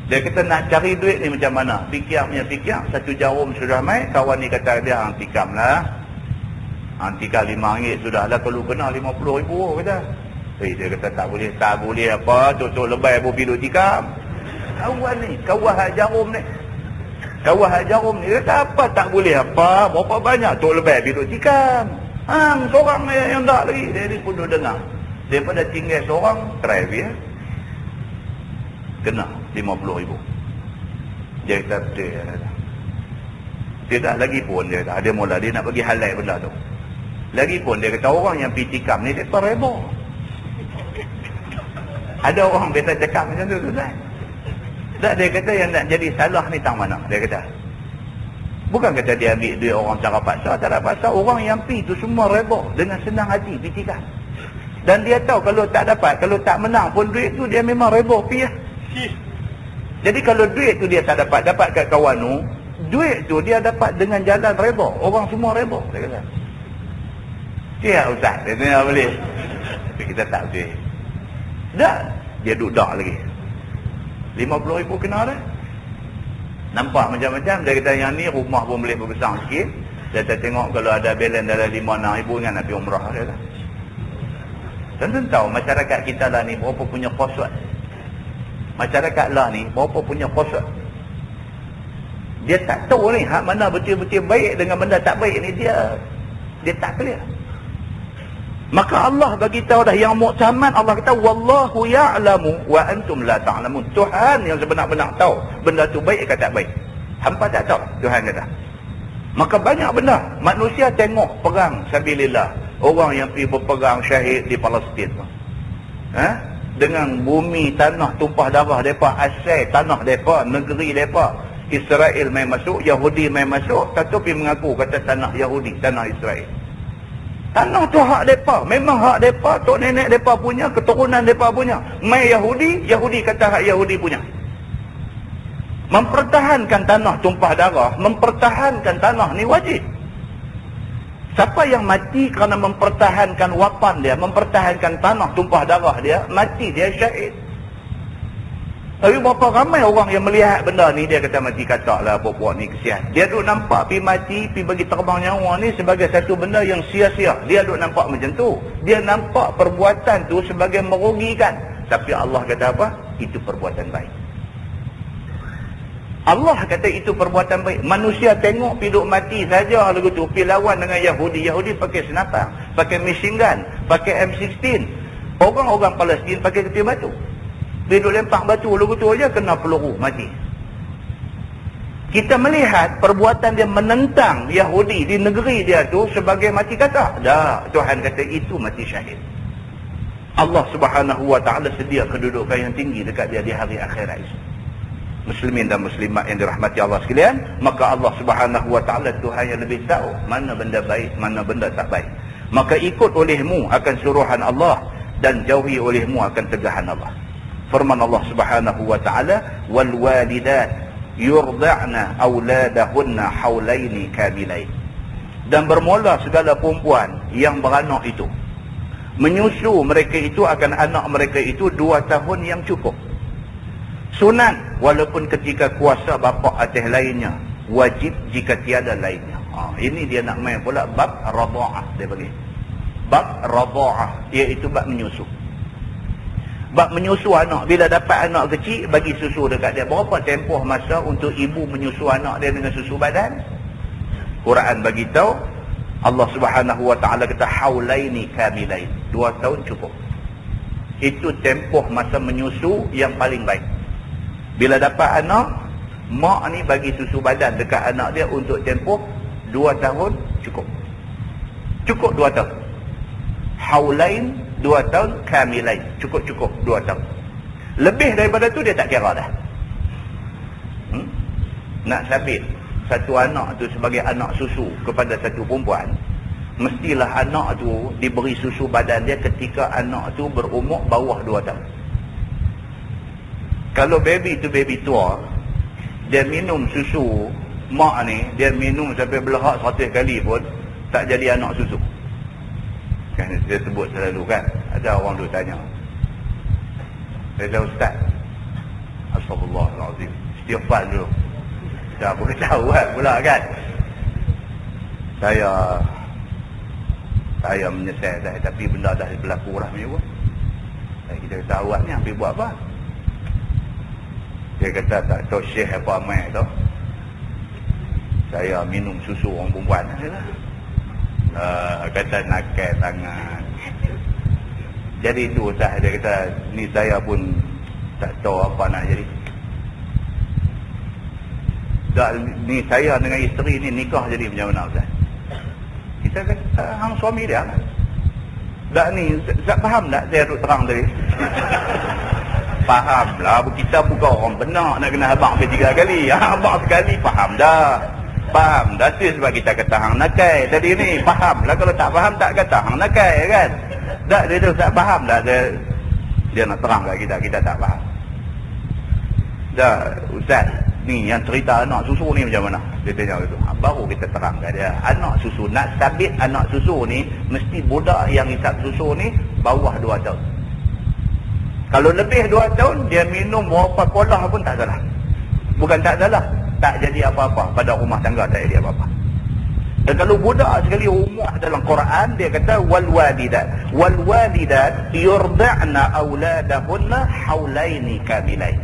Dia kata nak cari duit ni macam mana? Fikir punya fikir, satu jarum sudah main. Kawan ni kata dia tikam lah, tikam RM5 sudah lah, kalau kena 50,000 kata. Dia kata tak boleh apa, tok lebay pun pergi duk tikam. Kawan ni, kawah jarum ni. Kawah jarum ni kata apa tak boleh apa, berapa banyak tok lebay pergi duk tikam. Hang seorang yang tak lagi. Dia pun duk dengar. Daripada tinggal seorang, try dia. Kena 50,000. Dia kata betul. Tidak lagi pun dia kata, dia mula dia nak bagi halai benda tu. Lagi pun dia kata orang yang pergi tikam ni dia reba. Ada orang biasa cakap macam tu tuan. Tak, dia kata yang nak jadi salah ni tang mana? Dia kata bukan kata dia ambil duit orang cara paksa, tak ada paksa. Orang yang pergi tu semua reba dengan senang hati pergi tikam. Dan dia tahu kalau tak dapat, kalau tak menang pun duit tu dia memang reba pergi lah. Jadi kalau duit tu dia tak dapat kat kawan tu, duit tu dia dapat dengan jalan reba. Orang semua reba. Dia kata ya Ustaz, dia tanya boleh. Tapi kita tak boleh. Dah, dia duduk dak lagi. 50,000 kena dah. Nampak macam-macam. Dia kata yang ni rumah pun boleh berbesar sikit. Dia tengok kalau ada balance dalam 5-6,000 ingat nak pergi umrah dia lah. Tentu tahu masyarakat kita lah ni berapa punya khusat. Masyarakat lah ni berapa punya khusat. Dia tak tahu ni hak mana betul-betul baik dengan benda tak baik ni, dia tak clear. Maka Allah bagi tahu dah yang muktamad. Allah kata wallahu ya'lamu wa antum la ta'lamun. Tuhan yang sebenar-benar tahu benda tu baik ke tak baik. Hampa tak tahu, Tuhan kata. Maka banyak benda manusia tengok perang sabilillah, orang yang pergi berperang syahid di Palestin tu, dengan bumi tanah tumpah darah depa, asal tanah depa, negeri depa. Israel main masuk, Yahudi main masuk, tetapi mengaku kata tanah Yahudi, tanah Israel. Tanah tu hak depa, memang hak depa, tok nenek depa punya, keturunan depa punya. Mai Yahudi, Yahudi kata hak Yahudi punya. Mempertahankan tanah tumpah darah, mempertahankan tanah ni wajib. Siapa yang mati kerana mempertahankan wapan dia, mempertahankan tanah tumpah darah dia, mati dia syahid. Tapi berapa ramai orang yang melihat benda ni, dia kata mati katak lah buat ni kesian. Dia duk nampak pi mati, pi bagi terbang nyawa ni sebagai satu benda yang sia-sia. Dia duk nampak macam tu. Dia nampak perbuatan tu sebagai merugikan. Tapi Allah kata apa? Itu perbuatan baik. Allah kata itu perbuatan baik. Manusia tengok pi duk mati saja lagu tu, pi lawan dengan Yahudi. Yahudi pakai senapang, pakai machine gun, pakai M16. Orang-orang Palestin pakai keti batu. Dia duduk lempak batu, lagu tu aja kena peluru, mati. Kita melihat perbuatan dia menentang Yahudi di negeri dia tu sebagai mati kata. Dah, Tuhan kata itu mati syahid. Allah Subhanahu wa ta'ala sedia kedudukan yang tinggi dekat dia di hari akhirat itu. Muslimin dan muslimat yang dirahmati Allah sekalian, maka Allah Subhanahu wa ta'ala Tuhan yang lebih tahu mana benda baik, mana benda tak baik. maka ikut olehmu akan suruhan Allah dan jauhi olehmu akan tegahan Allah. Firman Allah Subhanahu wa taala, wal walidat yurda'na auladahunna haulaini kamilain. Dan bermula segala perempuan yang beranak itu menyusu mereka itu akan anak mereka itu 2 tahun yang cukup. Sunat walaupun ketika kuasa bapa atas lainnya, wajib jika tiada lainnya. Ini dia nak main pula bab radha'ah, dia bagi. Bab radha'ah iaitu bab menyusu. Bab menyusu anak, bila dapat anak kecil bagi susu dekat dia. Berapa tempoh masa untuk ibu menyusu anak dia dengan susu badan? Quran bagi tahu, Allah Subhanahu wa taala kata haulaini kamilain, 2 tahun cukup. Itu tempoh masa menyusu yang paling baik. Bila dapat anak, mak ni bagi susu badan dekat anak dia untuk tempoh 2 tahun cukup. Cukup 2 tahun. Haulain 2 tahun, kamilain cukup 2 tahun. Lebih daripada tu dia tak kira dah. Nak sabit satu anak tu sebagai anak susu kepada satu perempuan, mestilah anak tu diberi susu badan dia ketika anak tu berumur bawah 2 tahun. Kalau baby tu baby tua, dia minum susu mak ni, dia minum sampai belahak 100 kali pun tak jadi anak susu. Kan dia sebut selalu kan, ada orang tu tanya, "Saya ustaz, astagfirullahalazim, istighfar dulu." Tak boleh tahu pula kan. Saya menyesal dah, tapi benda dah berlaku dah ni pun. Kita kata awak ni hampir buat apa? Dia kata tak tahu syekh apa amal tu. Saya minum susu orang perempuan lah. Kata nakal sangat. Jadi tu Ustaz, dia kata ni saya pun tak tahu apa nak jadi. Ni saya dengan isteri ni nikah jadi macam mana Ustaz? Kita kata hang suami dia lah. Tak ni, tak faham tak saya duk terang tadi? Faham lah, kita bukan orang benar nak kena abang ke 3 kali. Abang sekali faham dah. Faham dah, tu sebab kita kata hang nakai tadi ni. Faham lah, kalau tak faham tak kata hang nakai kan. Tak, dia tu tak faham dah. Dia nak terang kat kita tak faham. Dah, Ustaz, ni yang cerita anak susu ni macam mana? Dia tanya gitu. Baru kita terang kat dia. Anak susu, nak sabit anak susu ni, mesti budak yang hisap susu ni bawah 2 tahun. Kalau lebih 2 tahun, dia minum berapa kolah pun tak salah. Bukan tak salah, tak jadi apa-apa pada rumah tangga, tak jadi apa-apa. Dan kalau budak sekali umur dalam Quran, dia kata wal walidat yurda'na auladahunna haulaini kamilain.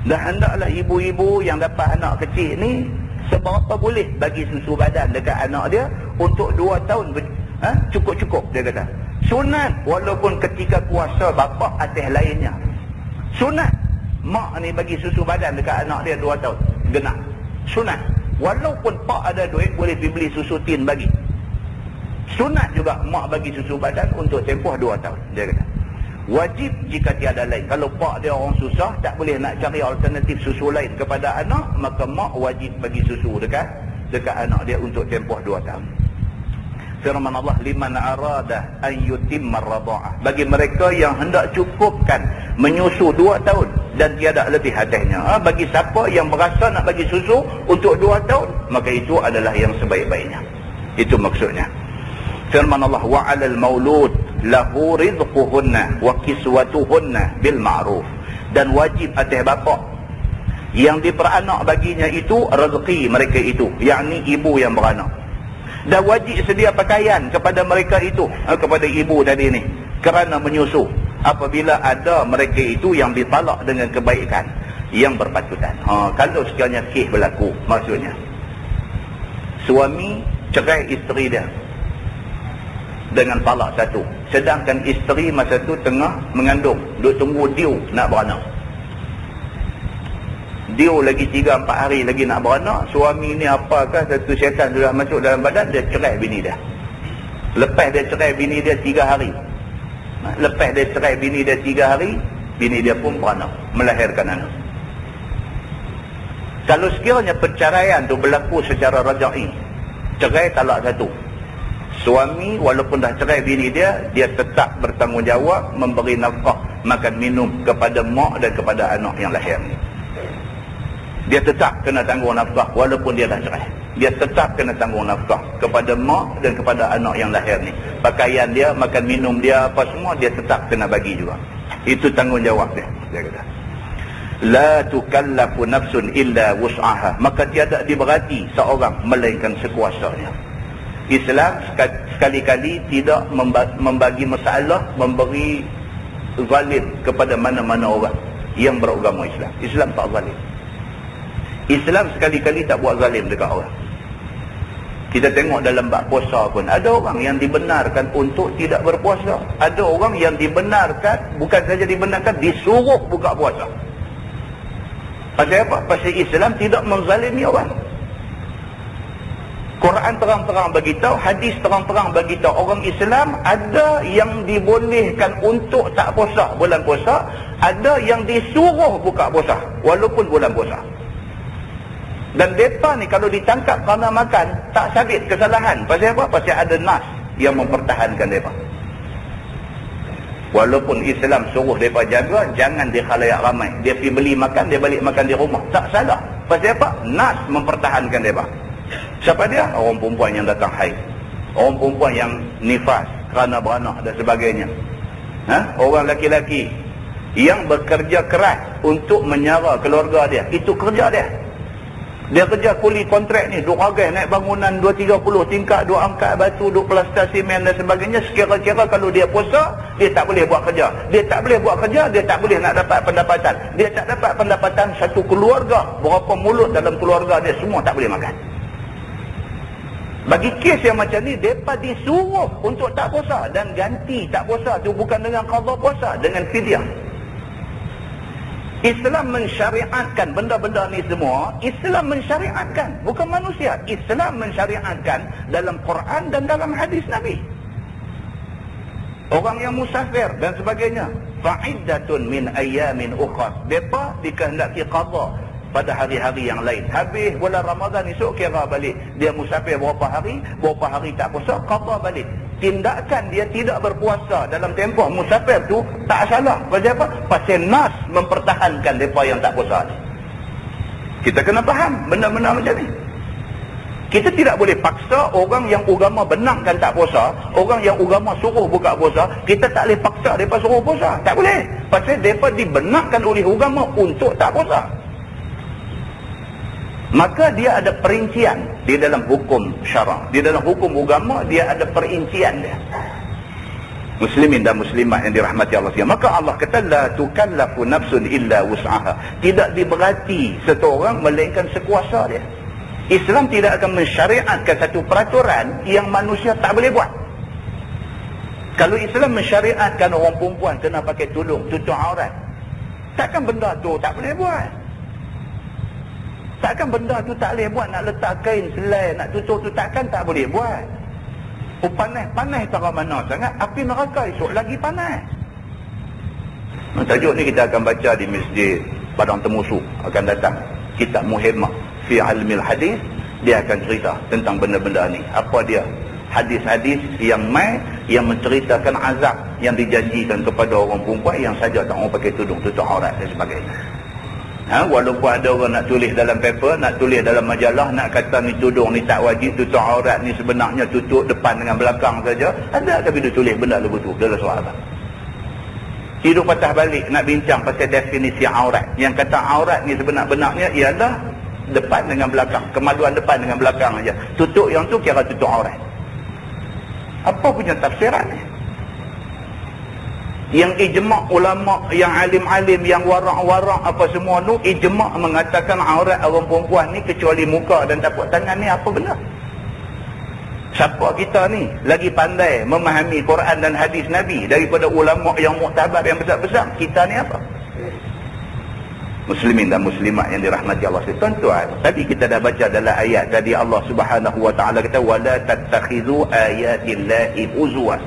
Dan hendaklah ibu-ibu yang dapat anak kecil ni seberapa boleh bagi susu badan dekat anak dia untuk 2 tahun cukup-cukup, dia kata. Sunat walaupun ketika kuasa bapa atas lainnya. Sunat mak ni bagi susu badan dekat anak dia 2 tahun genap. Sunat walaupun pak ada duit boleh pergi beli susu tin bagi. Sunat juga mak bagi susu badan untuk tempoh 2 tahun, dia kata. Wajib jika tiada lain. Kalau pak dia orang susah, tak boleh nak cari alternatif susu lain kepada anak, maka mak wajib bagi susu dekat anak dia untuk tempoh 2 tahun. Firman Allah, liman arada an yutimma radha'ah, bagi mereka yang hendak cukupkan menyusu 2 tahun dan tiada lebih atasnya. Bagi siapa yang berasa nak bagi susu untuk 2 tahun, maka itu adalah yang sebaik-baiknya. Itu maksudnya. Firman Allah, wa 'alal maulud lahu rizquhunna wa kiswatuhunna bil ma'ruf, dan wajib atas bapa yang diperanak baginya itu rezeki mereka itu, yakni ibu yang beranak. Dan wajib sedia pakaian kepada mereka itu, kepada ibu tadi ni, kerana menyusu apabila ada mereka itu yang ditalak dengan kebaikan yang berpatutan. Kalau sekiranya kes berlaku, maksudnya suami cerai isteri dia dengan talak satu, sedangkan isteri masa tu tengah mengandung, duk tunggu diu nak beranak. Diu lagi 3-4 hari lagi nak beranak. Suami ni apakah satu syaitan sudah masuk dalam badan, dia cerai bini dia. Lepas dia cerai bini dia 3 hari, lepas dia cerai bini dia 3 hari, bini dia pun beranak, melahirkan anak. Kalau sekiranya perceraian tu berlaku secara rajai, cerai talak satu, Suami walaupun dah cerai bini dia tetap bertanggungjawab memberi nafkah, makan minum kepada mak dan kepada anak yang lahir ni. Dia tetap kena tanggung nafkah walaupun dia dah cerai. Dia tetap kena tanggung nafkah kepada mak dan kepada anak yang lahir ni. Pakaian dia, makan minum dia, apa semua dia tetap kena bagi juga. Itu tanggungjawab dia. Dia kata, la tukallafu nafsun illa wus'aha. Maka tiada diberati seorang melainkan sekuasanya. Islam sekali-kali tidak membagi masalah, memberi zalim kepada mana-mana orang yang beragama Islam. Islam tak zalim. Islam sekali-kali tak buat zalim dekat orang. Kita tengok dalam bab puasa pun, ada orang yang dibenarkan untuk tidak berpuasa. Ada orang yang dibenarkan, bukan saja dibenarkan, disuruh buka puasa. Pasal apa? Pasal Islam tidak menzalimi orang. Quran terang-terang beritahu, hadis terang-terang beritahu, orang Islam ada yang dibolehkan untuk tak puasa bulan puasa, ada yang disuruh buka puasa walaupun bulan puasa. Dan mereka ni kalau ditangkap kerana makan, tak sabit kesalahan. Pasal apa? Pasal ada nas yang mempertahankan mereka. Walaupun Islam suruh mereka jaga, jangan di khalayak ramai. Dia pergi beli makan, dia balik makan di rumah. Tak salah. Pasal apa? Nas mempertahankan mereka. Siapa dia? Orang perempuan yang datang haid. Orang perempuan yang nifas kerana beranak dan sebagainya. Orang laki-laki yang bekerja keras untuk menyara keluarga dia. Itu kerja dia. Dia kerja kuli kontrak ni, duk ragai naik bangunan 230 tingkat, duk angkat batu, duk pelastar simen dan sebagainya. Sekira-kira kalau dia puasa, dia tak boleh buat kerja. Dia tak boleh buat kerja, dia tak boleh nak dapat pendapatan. Dia tak dapat pendapatan, satu keluarga, berapa mulut dalam keluarga dia, semua tak boleh makan. Bagi kes yang macam ni, mereka disuruh untuk tak puasa. Dan ganti tak puasa tu bukan dengan qadha puasa, dengan fidyah. Islam mensyariatkan benda-benda ni semua. Islam mensyariatkan, bukan manusia. Islam mensyariatkan dalam Quran dan dalam hadis Nabi. Orang yang musafir dan sebagainya, fa'iddatun min ayyamin ukhra. Mereka dikehendaki qadha pada hari-hari yang lain. Habis bulan Ramadan esok kira balik. Dia musafir berapa hari tak puasa, qadha balik. Tindakan dia tidak berpuasa dalam tempoh musafir tu tak salah. Pasal apa? Pasal nas mempertahankan mereka yang tak puasa ni. Kita kena faham benda-benda macam ni. Kita tidak boleh paksa orang yang agama benarkan tak puasa, orang yang agama suruh buka puasa, kita tak boleh paksa mereka suruh puasa. Tak boleh. Pasal mereka dibenarkan oleh agama untuk tak puasa. Maka dia ada perincian di dalam hukum syarak. Di dalam hukum agama dia ada perincian dia. Muslimin dan muslimat yang dirahmati Allah sekalian. Maka Allah kata la tukallafu nafsun illa wus'aha. Tidak diberati seseorang melainkan sekuasa dia. Islam tidak akan mensyariatkan satu peraturan yang manusia tak boleh buat. Kalau Islam mensyariatkan orang perempuan kena pakai tudung, tutup aurat, takkan benda tu tak boleh buat. Takkan benda tu tak boleh buat. Nak letak kain selai, nak tutup tu takkan tak boleh buat. Panas tak mana sangat, api neraka esok lagi panas. Tajuk ni kita akan baca di Masjid Padang Temusu akan datang. Kitab Muhimmah fi Ilmil Hadis. Dia akan cerita tentang benda-benda ni. Apa dia? Hadis-hadis yang menceritakan azab yang dijanjikan kepada orang perempuan yang saja tak mau pakai tudung, tutup aurat dan sebagainya. Walaupun ada orang nak tulis dalam paper, nak tulis dalam majalah, nak kata ni tudung ni tak wajib, tutup aurat ni sebenarnya tutup depan dengan belakang saja. Ada tapi dia tulis benda lagu tu dalam surat apa? Hidup patah balik nak bincang pasal definisi aurat. Yang kata aurat ni sebenar-benarnya ialah depan dengan belakang, kemaluan depan dengan belakang aja. Tutup yang tu kira tutup aurat. Apa punya tafsiran ni? Yang ijma' ulama, yang alim-alim, yang warak-warak apa semua tu, ijma' mengatakan aurat orang perempuan ni kecuali muka dan tapak tangan ni apa benda? Siapa kita ni lagi pandai memahami Quran dan hadis Nabi daripada ulama yang muktabar yang besar-besar? Kita ni apa? Muslimin dan muslimat yang dirahmati Allah. Tuan-tuan, tadi kita dah baca dalam ayat tadi Allah Subhanahu wa taala kata wala tattakhidhu ayatillahi huzwa.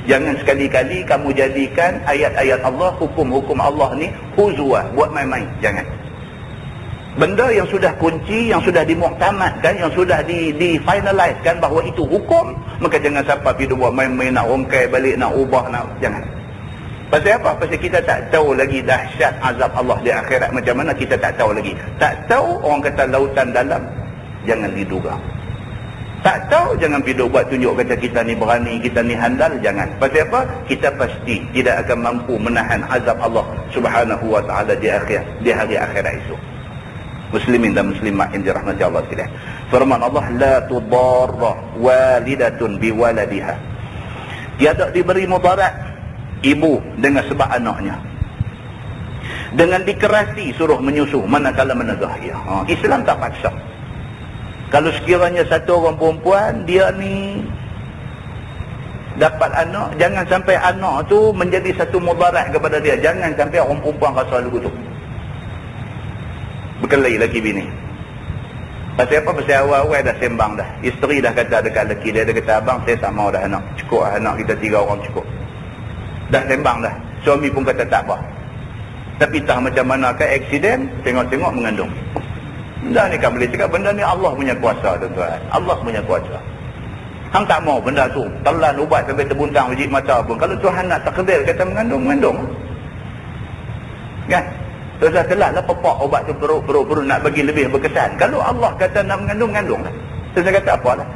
Jangan sekali-kali kamu jadikan ayat-ayat Allah, hukum-hukum Allah ni huzwa, buat main-main. Jangan. Benda yang sudah kunci, yang sudah dimuktamadkan, yang sudah di-finalizekan bahawa itu hukum, Maka jangan siapa pergi buat main-main nak rongkai balik, nak ubah, nak jangan. Pasal apa? Pasal kita tak tahu lagi dahsyat azab Allah di akhirat macam mana, kita tak tahu lagi. Tak tahu, orang kata lautan dalam, jangan diduga. Tak tahu, jangan pergi buat tunjuk kata kita ni berani, kita ni handal, jangan. Pasal apa? Kita pasti tidak akan mampu menahan azab Allah Subhanahu wa taala di hari akhirat esok. Muslimin dan muslimat yang dirahmati Allah sekalian. Firman Allah, la tudarra walidatun biwaladiha. Tiada diberi mudarat ibu dengan sebab anaknya. Dengan dikerasi suruh menyusu manakala menegah ia. Islam tak paksa. Kalau sekiranya satu orang perempuan dia ni dapat anak, jangan sampai anak tu menjadi satu mudarat kepada dia. Jangan sampai orang perempuan rasa lagu tu. Berkelahi laki bini. Pasal apa? Pasal awal-awal dah sembang dah. Isteri dah kata dekat laki dia, dia kata, abang saya tak mau dah anak. Cukup anak kita 3 orang cukup. Dah sembang dah. Suami pun kata tak apa. Tapi tak macam mana ke aksiden, tengok-tengok mengandung. Benda ni kan boleh cakap, benda ni Allah punya kuasa, tuan-tuan. Allah punya kuasa. Hang tak mau benda tu, telan ubat sampai terbuntang wajib mata pun. Kalau Tuhan nak takdir kata mengandung. Kan? Terus dah telan lah pepak ubat tu perut nak bagi lebih berkesan. Kalau Allah kata nak mengandung lah. Terus saya kata apalah.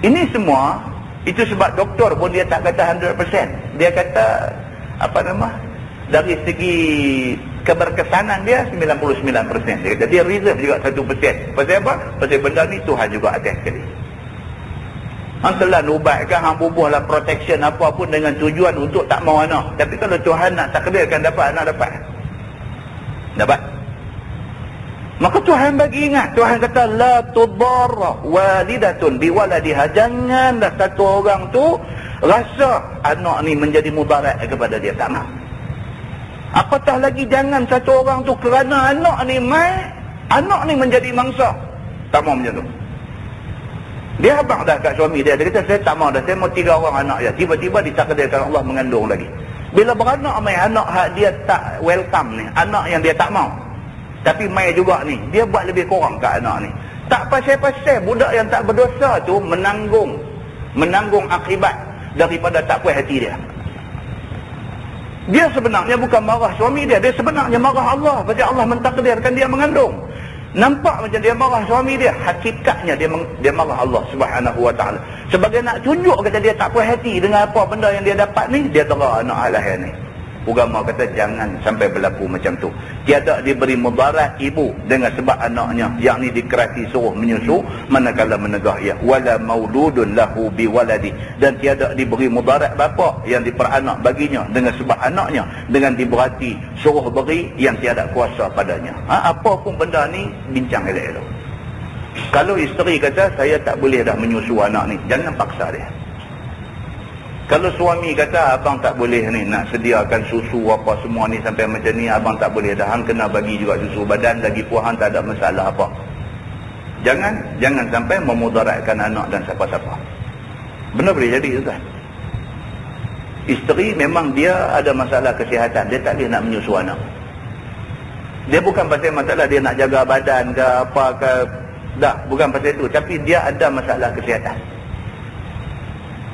Ini semua, itu sebab doktor pun dia tak kata 100%. Dia kata, dari segi keberkesanan dia 99%. Dia kata dia reserve juga 1%. Pasal apa? Pasal benda ni Tuhan juga atas sekali. Hang telan ubat kan, hang bubuhlah protection apa pun dengan tujuan untuk tak mau anak. Tapi kalau Tuhan nak takdirkan dapat anak, dapat. Maka Tuhan bagi ingat. Tuhan kata, la tudarra walidatun biwaladiha. Janganlah satu orang tu rasa anak ni menjadi mudarat kepada dia. Tak nak. Apatah lagi jangan satu orang tu kerana anak ni menjadi mangsa. Tak mau macam tu. Dia abang dah kat suami dia. Dia kata, saya tak mau dah. Saya mau 3 orang anak je. Tiba-tiba ditakdirkan Allah mengandung lagi. Bila beranak mai anak hak dia tak welcome ni, anak yang dia tak mau. Tapi mai juga ni, dia buat lebih kurang kat anak ni. Tak pasal-pasal budak yang tak berdosa tu menanggung akibat daripada tak puas hati dia. Dia sebenarnya bukan marah suami dia sebenarnya marah Allah. Pasal Allah mentakdirkan dia mengandung. Nampak macam dia marah suami dia, hakikatnya dia marah Allah Subhanahu wa taala. Sebagai nak tunjuk kata dia tak puas hati dengan apa benda yang dia dapat ni, dia tera anak lahir ni. Agama kata jangan sampai berlaku macam tu. Tiada diberi mudarat ibu dengan sebab anaknya, yakni dikerasi suruh menyusu manakala menegah ia. Wala mauludun lahu biwaladi. Dan tiada diberi mudarat bapa yang diperanak baginya dengan sebab anaknya, dengan diberati suruh beri yang tiada kuasa padanya. Apa pun benda ni bincang elok-elok. Kalau isteri kata saya tak boleh dah menyusu anak ni, jangan paksa dia. Kalau suami kata abang tak boleh ni nak sediakan susu apa semua ni sampai macam ni, abang tak boleh dah, hang kena bagi juga susu badan lagi pun hang tak ada masalah apa. Jangan sampai memudaratkan anak dan siapa-siapa. Benda boleh jadi tuan. Isteri memang dia ada masalah kesihatan, dia tak boleh nak menyusu anak. Dia bukan pasal masalah dia nak jaga badan ke apa ke, dah bukan pasal itu, tapi dia ada masalah kesihatan.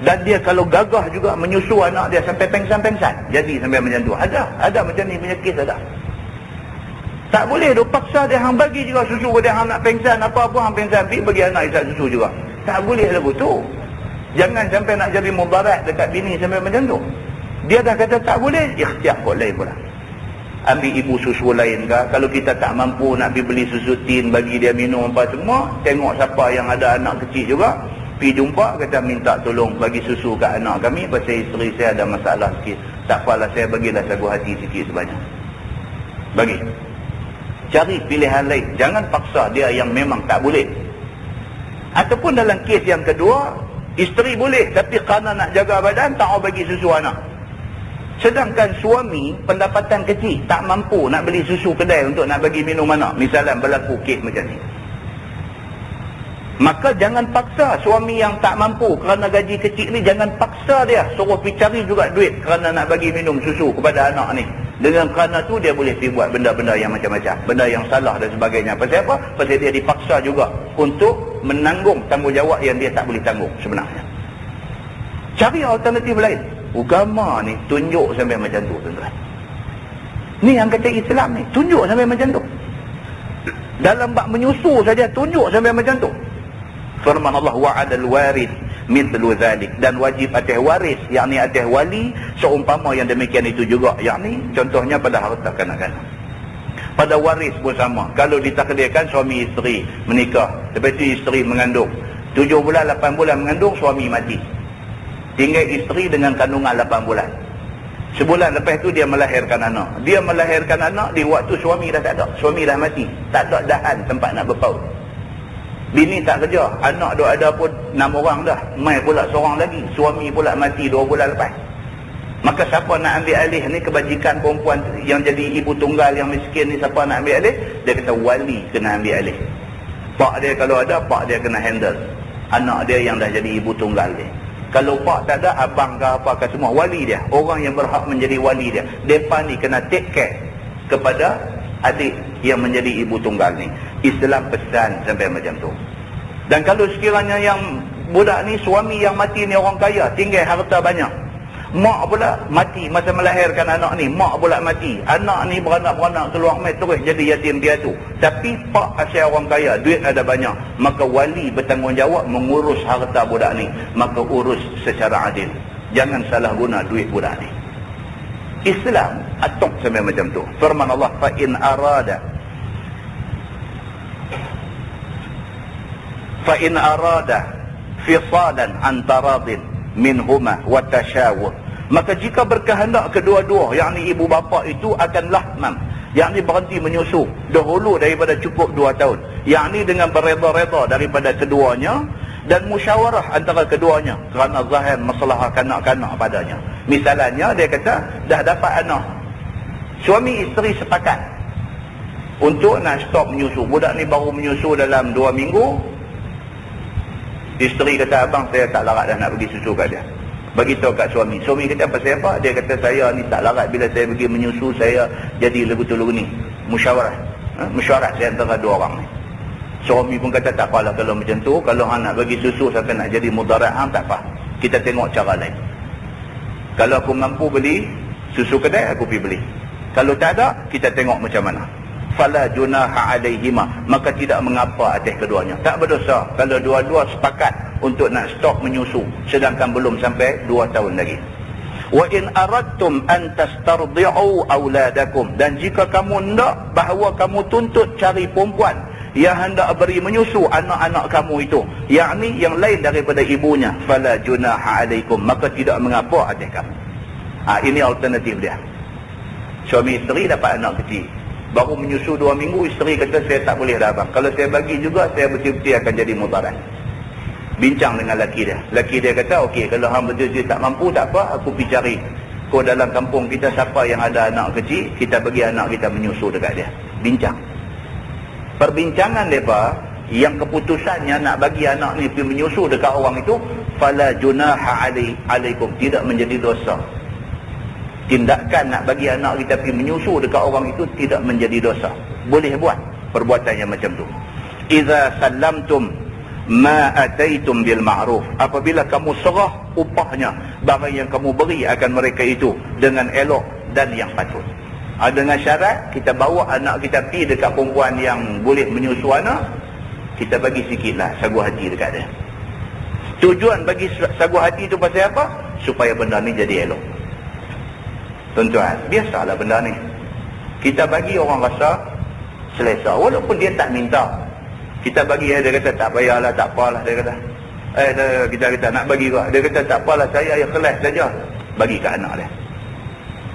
Dan dia kalau gagah juga menyusu anak dia sampai pengsan-pengsan. Jadi sampai macam tu. Ada macam ni punya kes ada. Tak boleh tu paksa dia hang bagi juga susu dia, hang nak pengsan apa-apa hang pengsan pergi bagi anak isap susu juga. Tak boleh lagu tu. Jangan sampai nak jadi mudarat dekat bini sampai macam tu. Dia dah kata tak boleh, ikhtiar kot lain pula. Ambil ibu susu lain ke, kalau kita tak mampu nak pergi beli susu tin bagi dia minum apa semua, tengok siapa yang ada anak kecil juga, pergi jumpa, kata minta tolong bagi susu ke anak kami pasal isteri saya ada masalah sikit. Tak apalah, saya bagilah sagu hati sikit sebanyak. Bagi. Cari pilihan lain. Jangan paksa dia yang memang tak boleh. Ataupun dalam kes yang kedua, isteri boleh tapi kerana nak jaga badan tak mau bagi susu anak. Sedangkan suami pendapatan kecil, tak mampu nak beli susu kedai untuk nak bagi minum anak. Misalnya berlaku kes macam ni. Maka jangan paksa suami yang tak mampu kerana gaji kecil ni, jangan paksa dia suruh pergi cari juga duit kerana nak bagi minum susu kepada anak ni. Dengan kerana tu dia boleh pergi buat benda-benda yang macam-macam, benda yang salah dan sebagainya. Pasal apa? Pasal dia dipaksa juga untuk menanggung tanggungjawab yang dia tak boleh tanggung sebenarnya. Cari alternatif lain. Agama ni tunjuk sampai macam tu, tuan-tuan. Ni yang kata Islam ni, tunjuk sampai macam tu. Dalam bab menyusu saja tunjuk sampai macam tu. Firman Allah, wa'adal waris mithlu dhalik, dan wajib atas waris, yakni atas wali, seumpama yang demikian itu juga, yakni contohnya pada harta kanak-kanak. Pada waris pun sama. Kalau ditakdirkan suami isteri menikah, lepas itu isteri mengandung 7 bulan 8 bulan mengandung, suami mati, tinggal isteri dengan kandungan 8 bulan. Sebulan lepas tu dia melahirkan anak. Dia melahirkan anak di waktu suami dah tak ada, suami dah mati, tak ada dahan tempat nak berpaut. Bini tak kerja, anak duk ada pun 6 orang dah, mai pula seorang lagi, suami pula mati 2 bulan lepas. Maka siapa nak ambil alih ni, kebajikan perempuan yang jadi ibu tunggal yang miskin ni, siapa nak ambil alih? Dia kata wali kena ambil alih. Pak dia kalau ada, pak dia kena handle anak dia yang dah jadi ibu tunggal dia. Kalau pak tak ada, abang ke apa ke semua, wali dia, orang yang berhak menjadi wali dia. Depa ni kena take care kepada adik yang menjadi ibu tunggal ni. Islam pesan sampai macam tu. Dan kalau sekiranya yang budak ni, suami yang mati ni orang kaya, tinggal harta banyak, mak pula mati masa melahirkan anak ni, mak pula mati, anak ni beranak-beranak keluar mai terus jadi yatim piatu. Tapi pak asal orang kaya, duit ada banyak, maka wali bertanggungjawab mengurus harta budak ni. Maka urus secara adil, jangan salah guna duit budak ni. Islam atok sampai macam tu. Firman Allah, fa in arada fisalan an taradin minhuma wa tashawur, maka jika berkehendak kedua-dua, yakni ibu bapa itu akan lahmam, yakni berhenti menyusu dahulu daripada cukup 2 tahun, yakni dengan bereda-reda daripada keduanya, dan musyawarah antara keduanya kerana zahir masalah kanak-kanak padanya. Misalnya dia kata dah dapat anak, suami isteri sepakat untuk nak stop menyusu. Budak ni baru menyusu dalam 2 minggu. Isteri kata, abang saya tak larat dah nak pergi susu kat dia. Beritahu kat suami. Suami kata, pasal apa? Dia kata, saya ni tak larat bila saya pergi menyusu, saya jadi legutu-legu ni. Musyawarah. Mesyuarat saya antara 2 orang ni. Suami pun kata, tak apalah kalau macam tu. Kalau hang nak bagi susu sampai nak jadi mudarat hang, tak apa. Kita tengok cara lain. Kalau aku mampu beli susu kedai, aku pergi beli. Kalau tak ada, kita tengok macam mana. Fala junaha alaihima, maka tidak mengapa atas keduanya. Tak berdosa kalau dua-dua sepakat untuk nak stop menyusu sedangkan belum sampai 2 tahun lagi. Wa in aradtum an tastardi'u auladakum, dan jika kamu hendak bahawa kamu tuntut cari perempuan yang hendak beri menyusu anak-anak kamu itu, yakni yang lain daripada ibunya, fala junaha alaikum, maka tidak mengapa atas kamu. Ini alternatif dia. Suami isteri dapat anak kecil, baru menyusu 2 minggu, isteri kata saya tak boleh dah abang, kalau saya bagi juga saya betul-betul akan jadi mudarat. Bincang dengan laki dia. Laki dia kata, okey, kalau hang betul-betul tak mampu, tak apa, aku pergi cari kau dalam kampung kita siapa yang ada anak kecil, kita bagi anak kita menyusu dekat dia. Bincang. Perbincangan mereka yang keputusannya nak bagi anak ni pergi menyusu dekat orang itu, fala junaha alaikum, tidak menjadi dosa. Tindakan nak bagi anak kita pergi menyusu dekat orang itu tidak menjadi dosa. Boleh buat perbuatan yang macam tu. Iza sallamtum ma ataitum bil ma'ruf, apabila kamu serah upahnya barang yang kamu beri akan mereka itu dengan elok dan yang patut. Dengan syarat kita bawa anak kita pergi dekat perempuan yang boleh menyusu anak, kita bagi sikitlah sagu hati dekat dia. Tujuan bagi sagu hati itu pasal apa? Supaya benda ni jadi elok. Tuan-tuan, biasalah benda ni. Kita bagi orang rasa selesa, walaupun dia tak minta. Kita bagi, dia kata tak payahlah, tak apalah, dia kata. Kita kata nak bagi juga. Dia kata tak apalah, saya ikhlas saja. Bagi ke anak dia.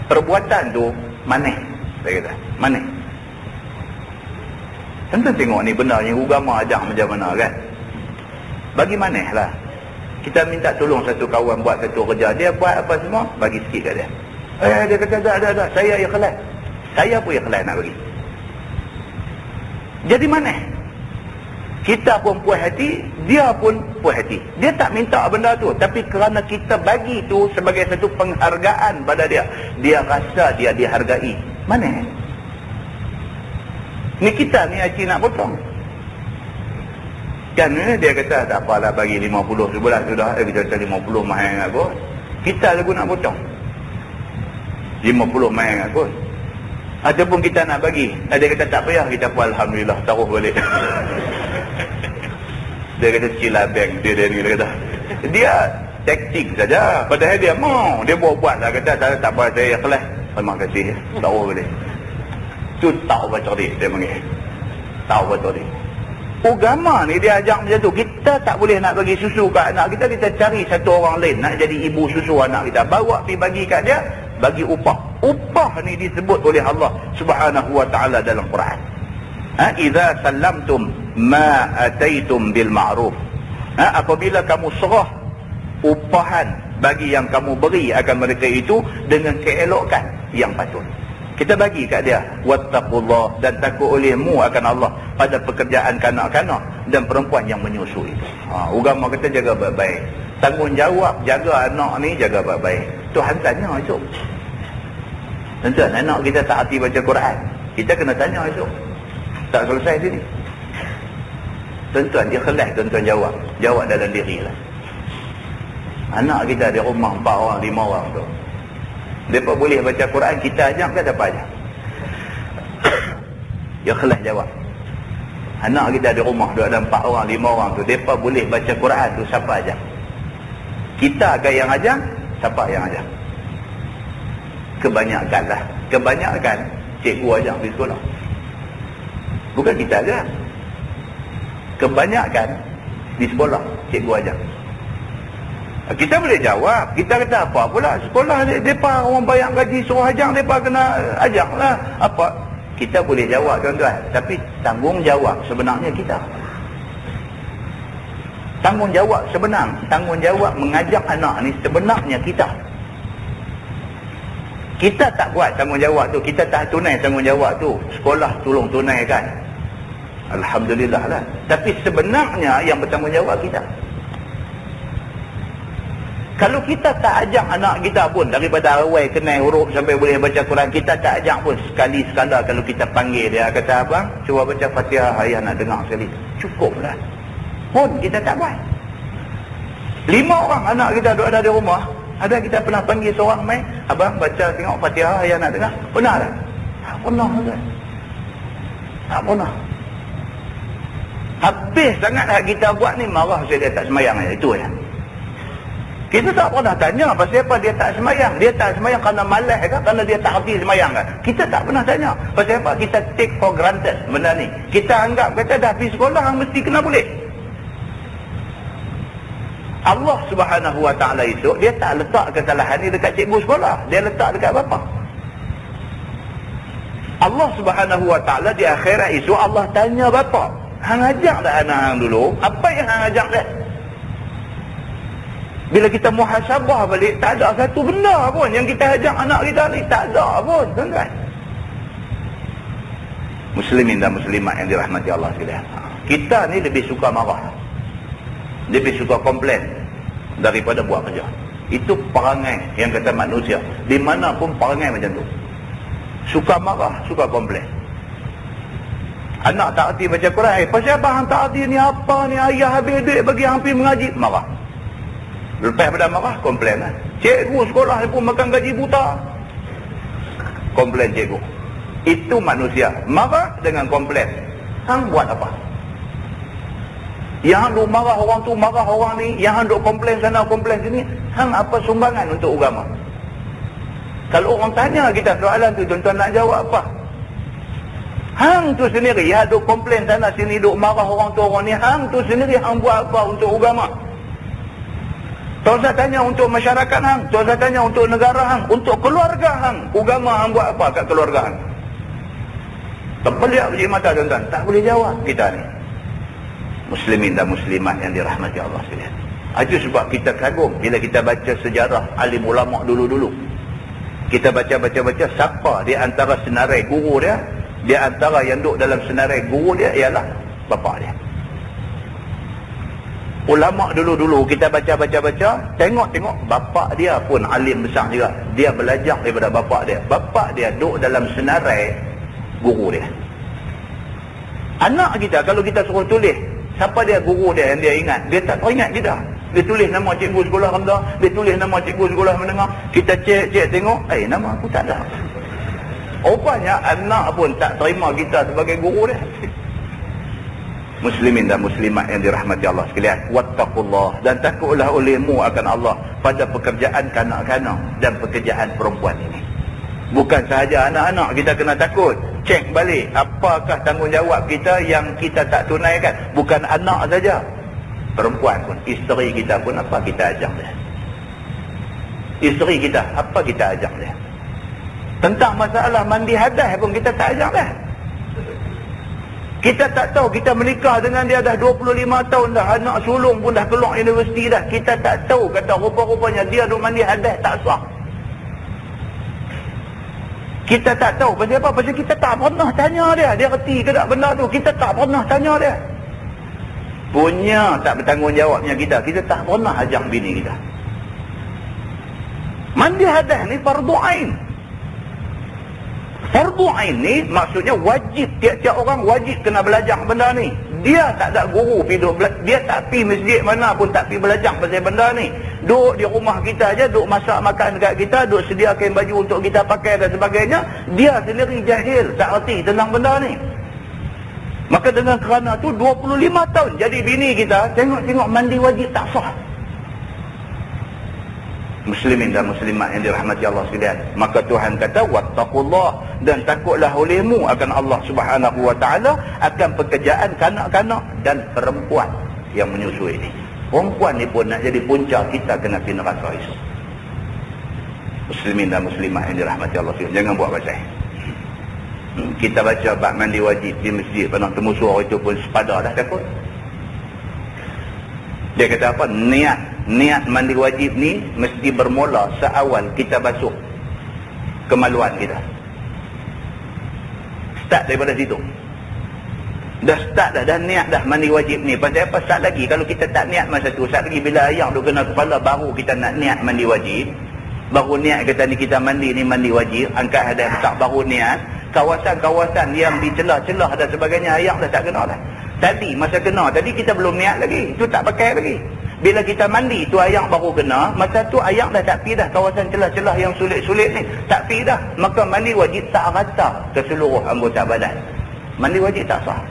Perbuatan tu manis, dia kata. Manis. Tentu tengok ni benda yang agama ajar macam mana kan. Bagi manis lah. Kita minta tolong satu kawan buat satu kerja, dia buat apa semua, bagi sikit kat dia. Dia kata tak, saya ikhlas. Saya pun ikhlas nak bagi. Jadi mana? Kita pun puas hati, dia pun puas hati. Dia tak minta benda tu, tapi kerana kita bagi tu sebagai satu penghargaan pada dia, dia rasa dia dihargai. Mana? Ni kita ni Haji nak potong. Kan dia kata tak apalah bagi 50 sebulan sudah. Kita kata 50 mahal ingat kot. Kita lagu nak potong 50 mahal ingat kot. Ataupun kita nak bagi, dia kata tak payah, kita pun alhamdulillah taruh balik. Dia kata cila bank dia kata. Dia taktik saja. Padahal dia mau, dia buat lah, kata tak apa, saya ikhlas. Terima kasih, taruh balik. Tu tak baca dia panggil. Tak baca dia. Agama ni dia ajak macam tu. Kita tak boleh nak bagi susu kat anak kita, kita cari satu orang lain nak jadi ibu susu anak kita, bawa pergi bagi kat dia, bagi upah. Upah ni disebut oleh Allah Subhanahu wa taala dalam Quran. Idza sallamtum ma ataitum bil ma'ruf. Apabila kamu serah upahan bagi yang kamu beri akan mereka itu dengan keelokan yang patut. Kita bagi kat dia, wattaqullah, dan takut olehmu akan Allah pada pekerjaan kanak-kanak dan perempuan yang menyusui. Agama kita jaga baik-baik. Tanggungjawab jaga anak ni jaga baik-baik. Tuhan tanya esok. Tuan-tuan, anak kita tak hati baca Quran, kita kena tanya esok. Tak selesai sini. Tuan-tuan, ikhlas tuan-tuan jawab. Jawab dalam diri lah. Anak kita di rumah 4 orang, 5 orang tu. Mereka boleh baca Quran, kita ajak ke tak ajak? Ikhlas jawab. Anak kita di rumah ada 4 orang, 5 orang tu, mereka boleh baca Quran tu, siapa ajak? Kita ke yang ajak? Siapa yang ajak? Kebanyakan lah. Kebanyakan cikgu ajak di sekolah. Bukan kita ajak. Kebanyakan di sekolah cikgu ajak. Kita boleh jawab. Kita kata apa pula, sekolah mereka orang bayar gaji suruh ajak, mereka kena ajak lah. Apa? Kita boleh jawab tuan-tuan. Tapi tanggungjawab sebenarnya kita. Tanggungjawab sebenar, tanggungjawab mengajak anak ni sebenarnya kita. Kita tak buat tanggungjawab tu, kita tak tunai tanggungjawab tu, sekolah tolong tunaikan, alhamdulillah lah. Tapi sebenarnya yang bertanggungjawab kita. Kalau kita tak ajak anak kita pun, daripada awal kenal huruf sampai boleh baca Quran, kita tak ajak pun, sekali-sekala kalau kita panggil dia, kata abang cuba baca Fatihah, ayah nak dengar sekali, cukup lah. Pun kita tak buat. 5 orang anak kita ada di rumah, ada kita pernah panggil seorang main, abang baca tengok Fatihah, ayah nak dengar? Pernah tak? Tak pernah kan? Tak pernah. Habis sangat hak kita buat ni, marah saya dia tak semayang, itu ya. Kita tak pernah tanya pasal apa dia tak semayang. Dia tak semayang kerana malas ke, kerana dia tak hati semayang ke? Kita tak pernah tanya. Pasal apa? Kita take for granted benda ni. Kita anggap kata dah pergi sekolah mesti kena boleh. Allah Subhanahu wa taala itu dia tak letak kesalahan ni dekat cikgu sekolah, dia letak dekat bapa. Allah Subhanahu wa taala di akhirat itu Allah tanya bapa, hang ajak dah anak hang dulu, apa yang hang ajak dia? Bila kita muhasabah balik, tak ada satu benda pun yang kita ajak anak kita ni, tak ada pun, tuan-tuan. Muslimin dan muslimat yang dirahmati Allah sekalian. Kita ni lebih suka marah, lebih suka komplain daripada buat kerja. Itu perangai yang kata manusia. Di mana pun perangai macam tu. Suka marah, suka komplain. Anak tak hati baca Quran, pasal apa hang tak hati ni, apa ni, ayah habis duit bagi hang pergi mengaji, marah. Lepas pada marah, komplain lah. Cikgu sekolah pun makan gaji buta, komplain cikgu. Itu manusia, marah dengan komplain. Hang buat apa? Yang hang duk marah orang tu, marah orang ni, yang hang duk komplain sana, komplain sini, hang apa sumbangan untuk agama? Kalau orang tanya kita soalan tu, tuan-tuan nak jawab apa? Hang tu sendiri, yang duk komplain sana sini, duk marah orang tu, orang ni, hang tu sendiri, hang buat apa untuk agama? Tuan saya tanya untuk masyarakat hang, tuan saya tanya untuk negara hang, untuk keluarga hang, agama hang buat apa kat keluarga hang? Terpeliak biji mata tuan-tuan, tak boleh jawab kita ni. Muslimin dan muslimat yang dirahmati Allah sekalian. Itu sebab kita kagum bila kita baca sejarah alim ulama dulu-dulu. Kita baca siapa di antara senarai guru dia, di antara yang duduk dalam senarai guru dia ialah bapa dia. Ulama dulu-dulu kita baca, tengok bapa dia pun alim besar juga. Dia belajar daripada bapa dia. Bapa dia duduk dalam senarai guru dia. Anak kita kalau kita suruh tulis Siapa dia guru dia yang dia ingat? Dia tak teringat kita. Dia tulis nama cikgu sekolah rendah, dia tulis nama cikgu sekolah menengah. Kita cek tengok, nama aku tak ada. Rupanya anak pun tak terima kita sebagai guru dia. Muslimin dan muslimat yang dirahmati Allah sekalian, wattaqullah, dan takutlah olehmu akan Allah pada pekerjaan kanak-kanak dan pekerjaan perempuan ini. Bukan sahaja anak-anak kita kena takut, cek balik apakah tanggungjawab kita yang kita tak tunaikan. Bukan anak saja, perempuan pun, isteri kita pun apa kita ajak dia. Isteri kita apa kita ajak dia. Tentang masalah mandi hadas pun kita tak ajak dia. Kita tak tahu, kita menikah dengan dia dah 25 tahun dah, anak sulung pun dah keluar universiti dah. Kita tak tahu, kata rupa-rupanya dia duk mandi hadas tak sah. Kita tak tahu pasal apa? Pasal kita tak pernah tanya dia. Dia reti ke tak benda tu? Kita tak pernah tanya dia. Punya tak bertanggungjawabnya kita. Kita tak pernah ajak bini kita. Mandi hadas ni fardu ain. Fardu ain ni maksudnya wajib, tiap-tiap orang wajib kena belajar benda ni. Dia tak ada guru dia tak pi masjid mana pun tak pi belajar pasal benda ni. Duduk di rumah kita aja, duduk masak makan dekat kita, duduk sediakan baju untuk kita pakai dan sebagainya. Dia sendiri jahil, tak erti tentang benda ni. Maka dengan kerana tu 25 tahun jadi bini kita, tengok-tengok mandi wajib tak sah. Muslimin dan muslimat yang dirahmati Allah sekalian, maka Tuhan kata wattaqullah, dan takutlah olehmu akan Allah Subhanahu wa taala akan pekerjaan kanak-kanak dan perempuan yang menyusui ini. Perempuan ni pun nak jadi punca kita kena pergi neraka esok. Muslimin dan muslimat yang dirahmati Allah sekalian, jangan buat pasal. Kita baca bab mandi wajib di masjid, pernah temu suara itu pun sepada dah takut. Dia kata apa? Niat mandi wajib ni mesti bermula seawal kita basuh kemaluan kita. Start daripada situ. Dah start dah niat dah mandi wajib ni. Pasal apa? Start lagi. Kalau kita tak niat masa tu, start lagi bila ayam tu kena kepala, baru kita nak niat mandi wajib. Baru niat kata ni kita mandi ni mandi wajib. Angkat hadas besar baru niat. Kawasan-kawasan yang di celah-celah dan sebagainya ayam dah tak kena dah. Tadi masa kena, tadi kita belum niat lagi. Itu tak pakai lagi. Bila kita mandi tu ayak baru kena, masa tu ayak dah tak pi dah kawasan celah-celah yang sulit-sulit ni. Tak pi dah. Maka mandi wajib tak rata ke seluruh anggota badan. Mandi wajib tak sah.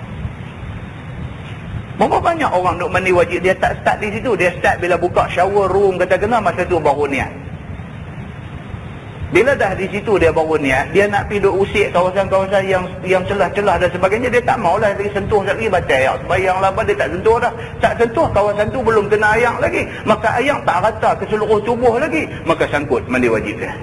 Berapa banyak orang duk mandi wajib, dia tak start di situ. Dia start bila buka shower room kata kena, masa tu baru niat. Bila dah di situ dia baru niat, dia nak pergi duk usik kawasan-kawasan yang celah-celah dan sebagainya, dia tak maulah lagi sentuh lagi, baca ayat sembahyang lah, dia tak sentuh dah. Tak sentuh, kawasan tu belum kena ayat lagi. Maka ayat tak rata ke seluruh tubuh lagi, maka sangkut mandi wajib dia.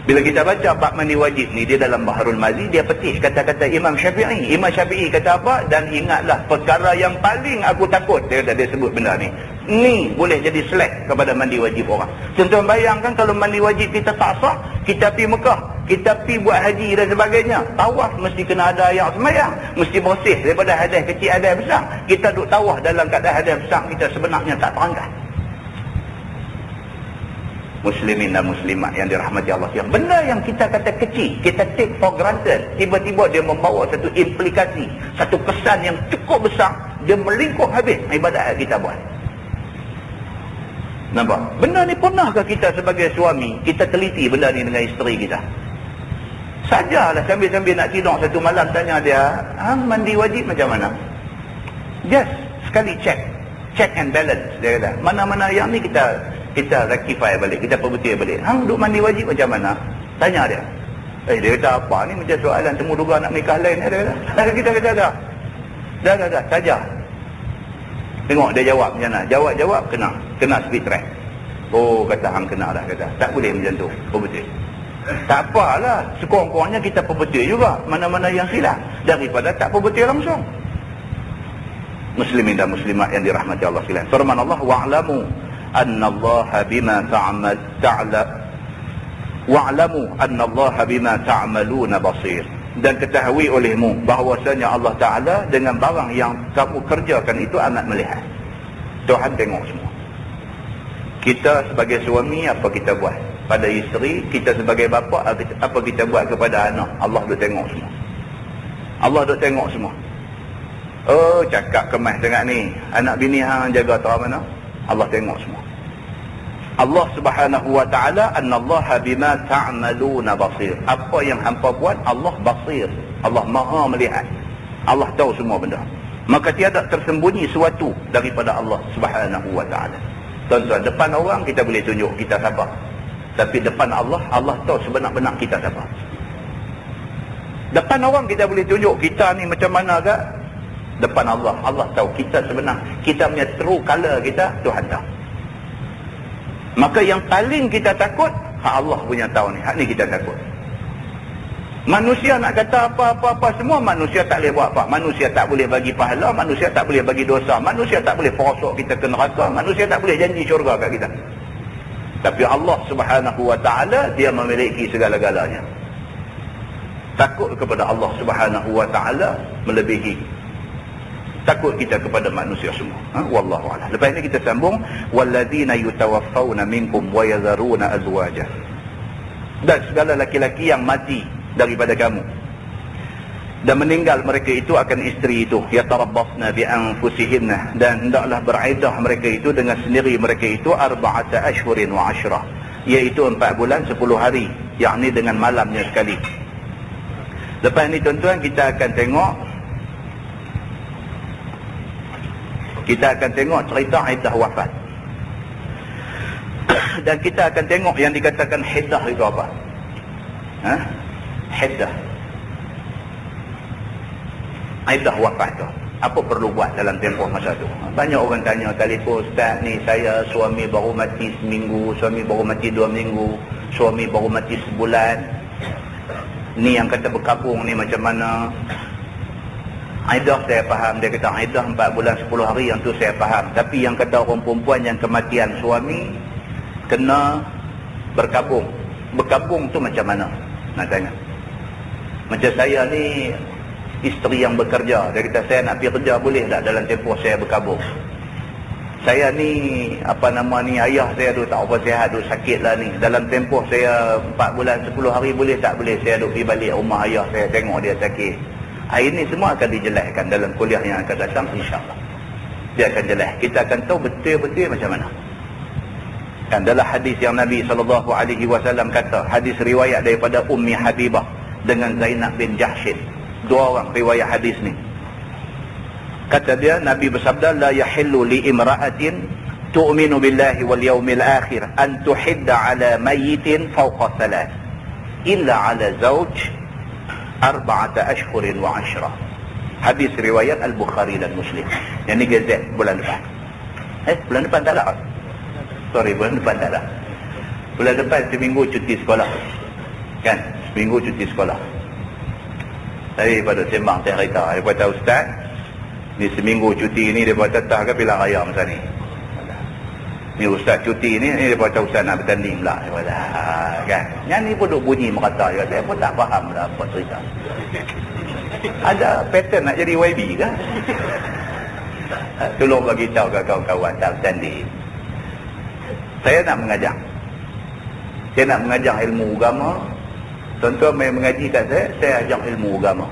Bila kita baca bab mandi wajib ni, dia dalam Baharul Mazi, dia petik kata-kata Imam Syafi'i. Imam Syafi'i kata apa? Dan ingatlah perkara yang paling aku takut. Dia sebut benda ni. Ni boleh jadi selek kepada mandi wajib orang. Contoh bayangkan kalau mandi wajib kita tak sah, kita pergi Mekah, kita pergi buat haji dan sebagainya. Tawaf mesti kena ada ayat sembahyang, mesti bersih daripada hadas kecil hadas besar. Kita duk tawaf dalam keadaan hadas besar, kita sebenarnya tak terangkat. Muslimin dan muslimat yang dirahmati Allah sekalian, benda yang kita kata kecil, kita take for granted, tiba-tiba dia membawa satu implikasi, satu kesan yang cukup besar. Dia melingkup habis ibadat kita buat. Nampak? Benda ni pernahkah kita sebagai suami, kita teliti benda ni dengan isteri kita? Sajalah sambil-sambil nak tidur satu malam tanya dia, hang mandi wajib macam mana? Just sekali check and balance. Dia kata, mana-mana yang ni kita rectify balik, kita perbetul balik. Hang duk mandi wajib macam mana? Tanya dia. Dia kata apa ni, macam soalan temu duga nak nikah lain. Dia kata, kita kata dah saja. Tengok dia jawab macam mana. Jawab kena speed track. Oh, kata hang kena dah, kata tak boleh macam tu, perbetul. Tak apalah, sekurang-kurangnya kita perbetul juga mana-mana yang silap daripada tak perbetul langsung. Muslimin dan muslimat yang dirahmati Allah sekalian, firman Allah, wa'lamu annallaha bima wa'lamu annallaha bima ta'maluna basir, dan ketahui olehmu bahawasanya Allah Ta'ala dengan barang yang kamu kerjakan itu amat melihat. Tuhan tengok semua. Kita sebagai suami apa kita buat pada isteri, kita sebagai bapa apa kita buat kepada anak, Allah duk tengok semua. Allah duk tengok semua. Oh, cakap kemas sangat ni. Anak bini hang jaga tahu mana? Allah tengok semua. Allah Subhanahu wa taala, "Annallaha bima ta'maluna basir." Apa yang hangpa buat, Allah basir. Allah Maha melihat. Allah tahu semua benda. Maka tiada tersembunyi sesuatu daripada Allah Subhanahu wa taala. Tuan-tuan, depan orang kita boleh tunjuk kita siapa. Tapi depan Allah, Allah tahu sebenar-benar kita siapa. Depan orang kita boleh tunjuk kita ni macam mana ke? Depan Allah, Allah tahu kita sebenar. Kita punya true color kita, Tuhan tahu. Maka yang paling kita takut, Allah punya tahu ni. Hak ni kita takut. Manusia nak kata apa-apa semua, manusia tak boleh buat apa. Manusia tak boleh bagi pahala, manusia tak boleh bagi dosa, manusia tak boleh perosok kita ke neraka, manusia tak boleh janji syurga kat kita. Tapi Allah Subhanahu wa taala, dia memiliki segala-galanya. Takut kepada Allah Subhanahu wa taala melebihi takut kita kepada manusia semua. Wallahu a'lam. Lepas ini kita sambung, walladzina yutawaffawna minkum wa yadharuna azwaja. Dan segala laki-laki yang mati daripada kamu dan meninggal mereka itu akan isteri itu, yatarabbasna bi anfusihinna, dan hendaklah beriddah mereka itu dengan sendiri mereka itu arba'ata ashhurin wa 10, iaitu 4 bulan 10 hari, yakni dengan malamnya sekali. Lepas ini tuan-tuan, kita akan tengok cerita iddah wafat. Dan kita akan tengok yang dikatakan hiddah itu apa. Hiddah. Iddah wafat tu. Apa perlu buat dalam tempoh masa tu? Banyak orang tanya, telefon, "Ustaz ni saya suami baru mati seminggu, suami baru mati 2 minggu, suami baru mati sebulan. Ni yang kata berkabung ni macam mana?" Iddah saya faham, dia kata iddah 4 bulan 10 hari, yang tu saya faham. Tapi yang kata orang perempuan yang kematian suami kena berkabung. Berkabung tu macam mana? Nak tanya. Macam saya ni isteri yang bekerja, dia kata saya nak pergi kerja boleh tak dalam tempoh saya berkabung? Saya ni ayah saya tu tak apa sihat tu, sakit lah ni. Dalam tempoh saya 4 bulan 10 hari boleh tak boleh saya duduk pergi balik rumah ayah saya, tengok dia sakit. Ini semua akan dijelaskan dalam kuliah yang akan datang, insyaAllah. Dia akan jelas. Kita akan tahu betul-betul macam mana. Dan dalam hadis yang Nabi SAW kata, hadis riwayat daripada Ummi Habibah dengan Zainab bin Jahshin. 2 orang riwayat hadis ni. Kata dia, Nabi bersabda, "La yahillu li imra'atin tu'minu billahi wal yawmil akhir an tuhidda ala mayyitin fawqa 3 illa ala zawj 4 ashhurin wa 10." Hadis riwayat Al-Bukhari dan Muslim. Yang ni gazet bulan depan. Bulan depan tak ada. Sorry, bulan depan tak ada. Bulan depan seminggu cuti sekolah. Kan? Seminggu cuti sekolah. Saya pada sembang cerita, dia kata, "Ustaz, ni seminggu cuti ni dia buat tetah ke pilihan raya macam ni?" Ni Ustaz cuti ni dia kata, "Ustaz nak bertanding pula." Dia kata, kan? Yang ni pun duk bunyi merata. Saya pun tak faham lah apa cerita. Ada pattern nak jadi YB ke? Tolong bagi tahu ke kawan-kawan tak bertanding. Saya nak mengajar. Saya nak mengajar ilmu agama. Tuan-tuan main mengaji kat saya ajar ilmu agama.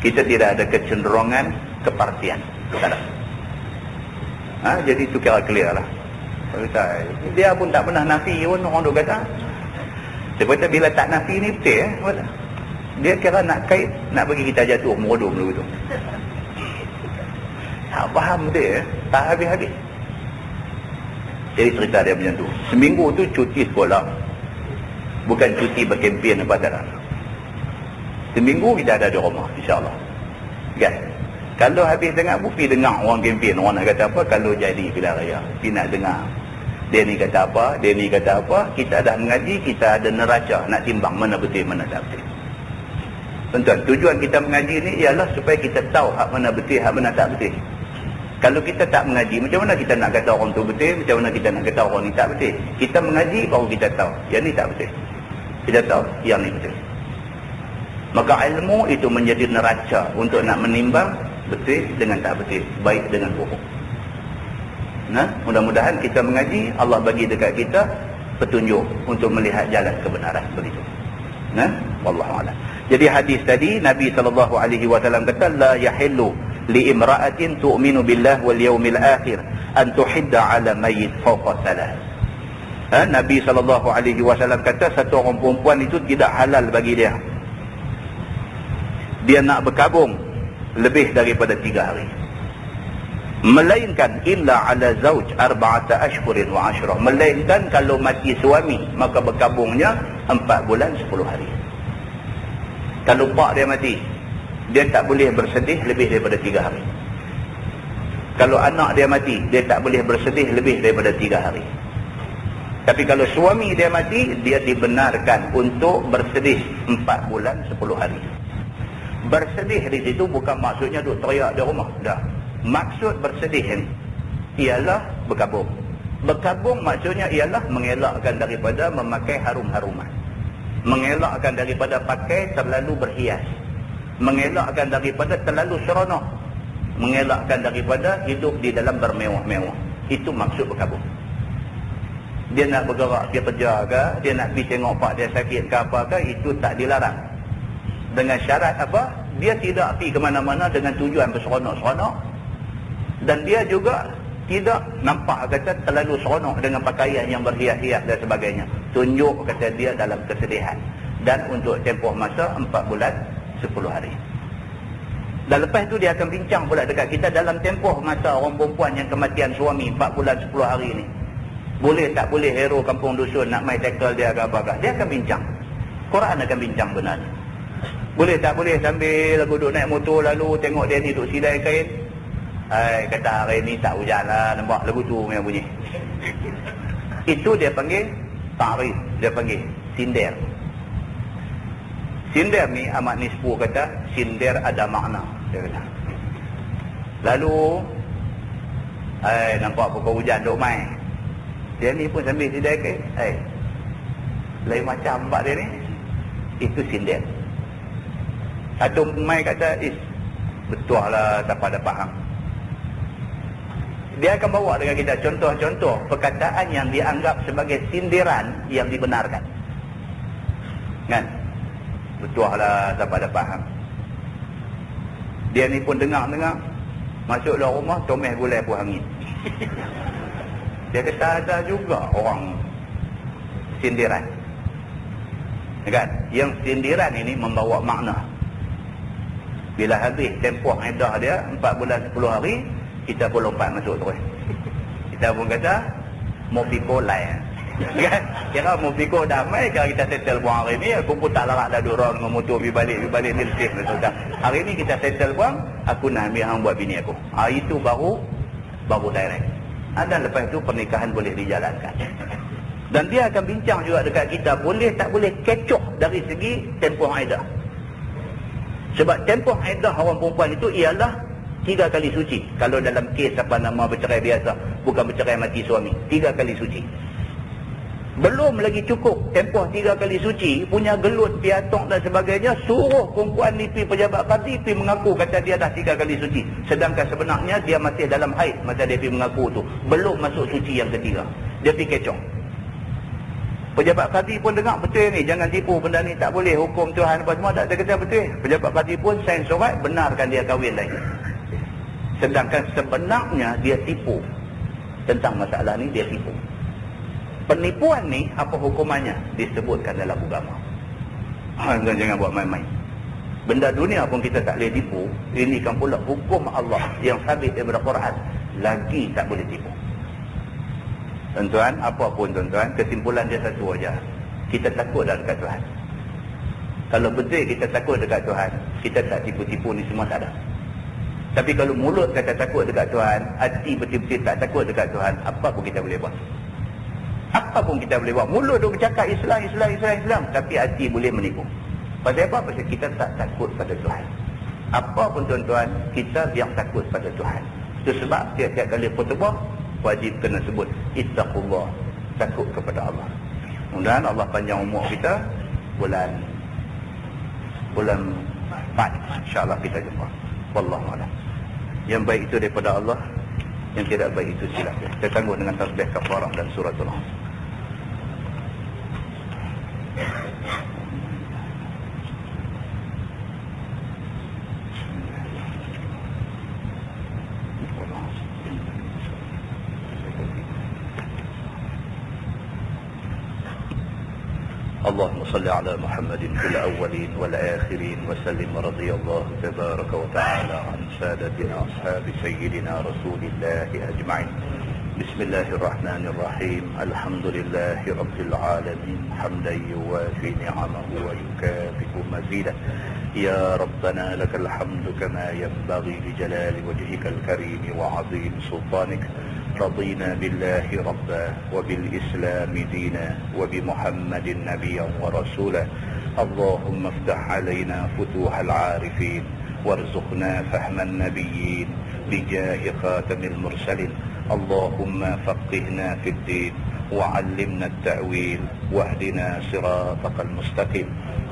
Kita tidak ada kecenderungan kepartian. Tak ada. Jadi itu kira clear lah. Dia pun tak pernah nafi pun orang duk kata. Dia kata bila tak nafi ni betul dia kira nak kait, nak bagi kita jatuh merodom dulu tu. Tak faham dia, tak habis-habis. Jadi cerita dia macam tu. Seminggu tu cuti sekolah. Bukan cuti berkempen apa tak. Seminggu kita ada di rumah, insyaAllah. Kan? Kalau habis dengar, pergi dengar orang kempen. Orang nak kata apa, kalau jadi pilihan raya. Pergi nak dengar. Dia ni kata apa, dia ni kata apa. Kita dah mengaji, kita ada neraca. Nak timbang mana betul, mana tak betul. Tuan-tuan, tujuan kita mengaji ni ialah supaya kita tahu hak mana betul, hak mana tak betul. Kalau kita tak mengaji, macam mana kita nak kata orang tu betul, macam mana kita nak kata orang ni tak betul. Kita mengaji, baru kita tahu. Yang ni tak betul. Kita tahu, yang ni betul. Maka ilmu itu menjadi neraca untuk nak menimbang betul dengan tak betul, baik dengan buruk. Mudah-mudahan kita mengaji, Allah bagi dekat kita petunjuk untuk melihat jalan kebenaran begitu. Wallahu a'lam. Jadi hadis tadi Nabi SAW kata, "La yahillu li imra'atin tu'minu billah wal yawmil akhir an tuhidda 'ala mayyit fawqa salas. Nabi SAW kata satu orang perempuan itu tidak halal bagi dia nak berkabung lebih daripada 3 hari, melainkan illa ala zauj arba'ata ashhurin wa 'ashrah, melainkan kalau mati suami maka berkabungnya 4 bulan 10 hari. Kalau pak dia mati, dia tak boleh bersedih lebih daripada 3 hari. Kalau anak dia mati, dia tak boleh bersedih lebih daripada 3 hari. Tapi kalau suami dia mati, dia dibenarkan untuk bersedih 4 bulan 10 hari. Bersedih di situ bukan maksudnya duk teriak di rumah, dah. Maksud bersedih ni ialah berkabung. Berkabung maksudnya ialah mengelakkan daripada memakai harum-haruman, mengelakkan daripada pakai terlalu berhias, mengelakkan daripada terlalu seronok, mengelakkan daripada hidup di dalam bermewah-mewah. Itu maksud berkabung. Dia nak bergerak, dia kerja ke, dia nak pergi tengok pak dia sakit ke apa ke, itu tak dilarang. Dengan syarat apa? Dia tidak pergi ke mana-mana dengan tujuan berseronok-seronok, dan dia juga tidak nampak kata terlalu seronok dengan pakaian yang berhias-hias dan sebagainya. Tunjuk kata dia dalam kesedihan. Dan untuk tempoh masa 4 bulan 10 hari. Dan lepas tu dia akan bincang pula dekat kita dalam tempoh masa orang perempuan yang kematian suami 4 bulan 10 hari ni, boleh tak boleh hero kampung dusun nak mai tackle dia ke apa-apa. Dia akan bincang. Quran akan bincang benar. Boleh tak boleh sambil duduk naik motor lalu tengok dia ni duduk sidai kain. Kata hari ni tak hujan lah, nampak lagu tu punya bunyi. Itu dia panggil ta'rif, dia panggil sindir. Sindir ni amat nisbu kata sindir ada makna, dia kata. Lalu nampak pokok hujan duk mai. Dia ni pun sambil sidai kain. Lain macam nampak dia ni. Itu sindir. Satu mai kata, betul lah, tak pada faham. Dia akan bawa dengan kita contoh-contoh perkataan yang dianggap sebagai sindiran yang dibenarkan. Kan? Betul lah, tak pada faham. Dia ni pun dengar-dengar. Masuk dalam rumah, comel gulai buah angin. Dia kata ada juga orang sindiran. Kan? Yang sindiran ini membawa makna. Bila habis tempoh iddah dia 4 bulan 10 hari, kita pun lompat masuk terus. Kita pun kata mau piko lain. Kan? Kira mau piko damai kalau kita settle buang hari ni, aku pun tak larat dah dorang dengan motor pergi balik ni letih dah. Hari ni kita settle buang, aku nak ambil hang buat bini aku. Itu baru direct. Dan lepas itu pernikahan boleh dijalankan. Dan dia akan bincang juga dekat kita, boleh tak boleh kecoh dari segi tempoh iddah. Sebab tempoh iddah orang perempuan itu ialah 3 kali suci. Kalau dalam kes apa nama bercerai biasa, bukan bercerai mati suami, 3 kali suci. Belum lagi cukup tempoh 3 kali suci, punya gelut, piatok dan sebagainya, suruh perempuan ni pergi pejabat qadi, pergi mengaku kata dia dah 3 kali suci. Sedangkan sebenarnya dia masih dalam haid masa dia pergi mengaku tu. Belum masuk suci yang ketiga. Dia pergi kecoh. Pejabat qadi pun dengar, betul ni, jangan tipu benda ni, tak boleh hukum Tuhan apa semua, tak ada kata betul. Pejabat qadi pun sign surat, benarkan dia kahwin lagi. Sedangkan sebenarnya dia tipu. Tentang masalah ni dia tipu. Penipuan ni apa hukumannya? Disebutkan dalam agama. Jangan buat main-main. Benda dunia pun kita tak boleh tipu. Ini kan pula hukum Allah yang sabit daripada Quran, lagi tak boleh tipu. Tuan-tuan, apa pun tuan-tuan, kesimpulan dia satu aja. Kita takut dekat Tuhan. Kalau betul kita takut dekat Tuhan, kita tak tipu-tipu ni semua tak ada. Tapi kalau mulut kata takut dekat Tuhan, hati betul-betul tak takut dekat Tuhan, apa pun kita boleh buat. Apa pun kita boleh buat. Mulut dia bercakap Islam, tapi hati boleh menipu. Pasal apa? Pasal kita tak takut pada Tuhan. Apa pun tuan-tuan, kita biar takut pada Tuhan. Itu sebab tiap-tiap kali khutbah wajib kena sebut ittaqullah, takut kepada Allah. Mudah-mudahan Allah panjang umur kita. Bulan 4 insya-Allah kita jumpa. Wallahu a'lam. Yang baik itu daripada Allah, yang tidak baik itu silap. Kita sambung dengan tasbih kafarah dan suratul Nas. اللهم صل على محمد في الأولين والآخرين وسلم ورضي الله تبارك وتعالى عن سادتنا أصحاب سيدنا رسول الله أجمعين. بسم الله الرحمن الرحيم. الحمد لله رب العالمين حمدا يوافي نعمه ويكافئ مزيده. يا ربنا لك الحمد كما ينبغي لجلال وجهك الكريم وعظيم سلطانك. رضينا بالله ربا وبالإسلام دينا وبمحمد نبيا ورسولا. اللهم افتح علينا فتوح العارفين وارزقنا فهم النبيين بجاه خاتم المرسلين. اللهم فقهنا في الدين وعلمنا التأويل واهدنا صراطك المستقيم.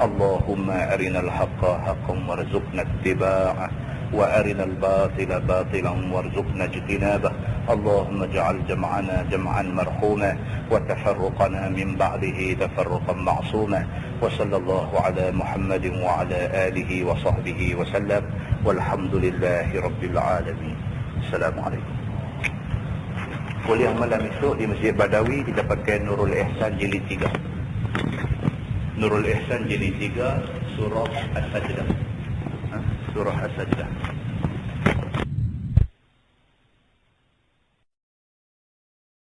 اللهم أرنا الحق حقا وارزقنا اتباعه وأرنا الباطل باطلا وارزقنا اجتنابه. اللهم اجعل جمعنا جمعا مرحوما وتفرقنا من بعده تفرقا معصوما. وصلى الله على محمد وعلى آله وصحبه وسلم والحمد لله رب العالمين. السلام عليكم. Kuliah malam esok di Masjid Badawi kita pakai Nurul Ihsan jilid 3. Nurul Ihsan jilid 3 surah As-Sajdah. Surah As-Sajdah.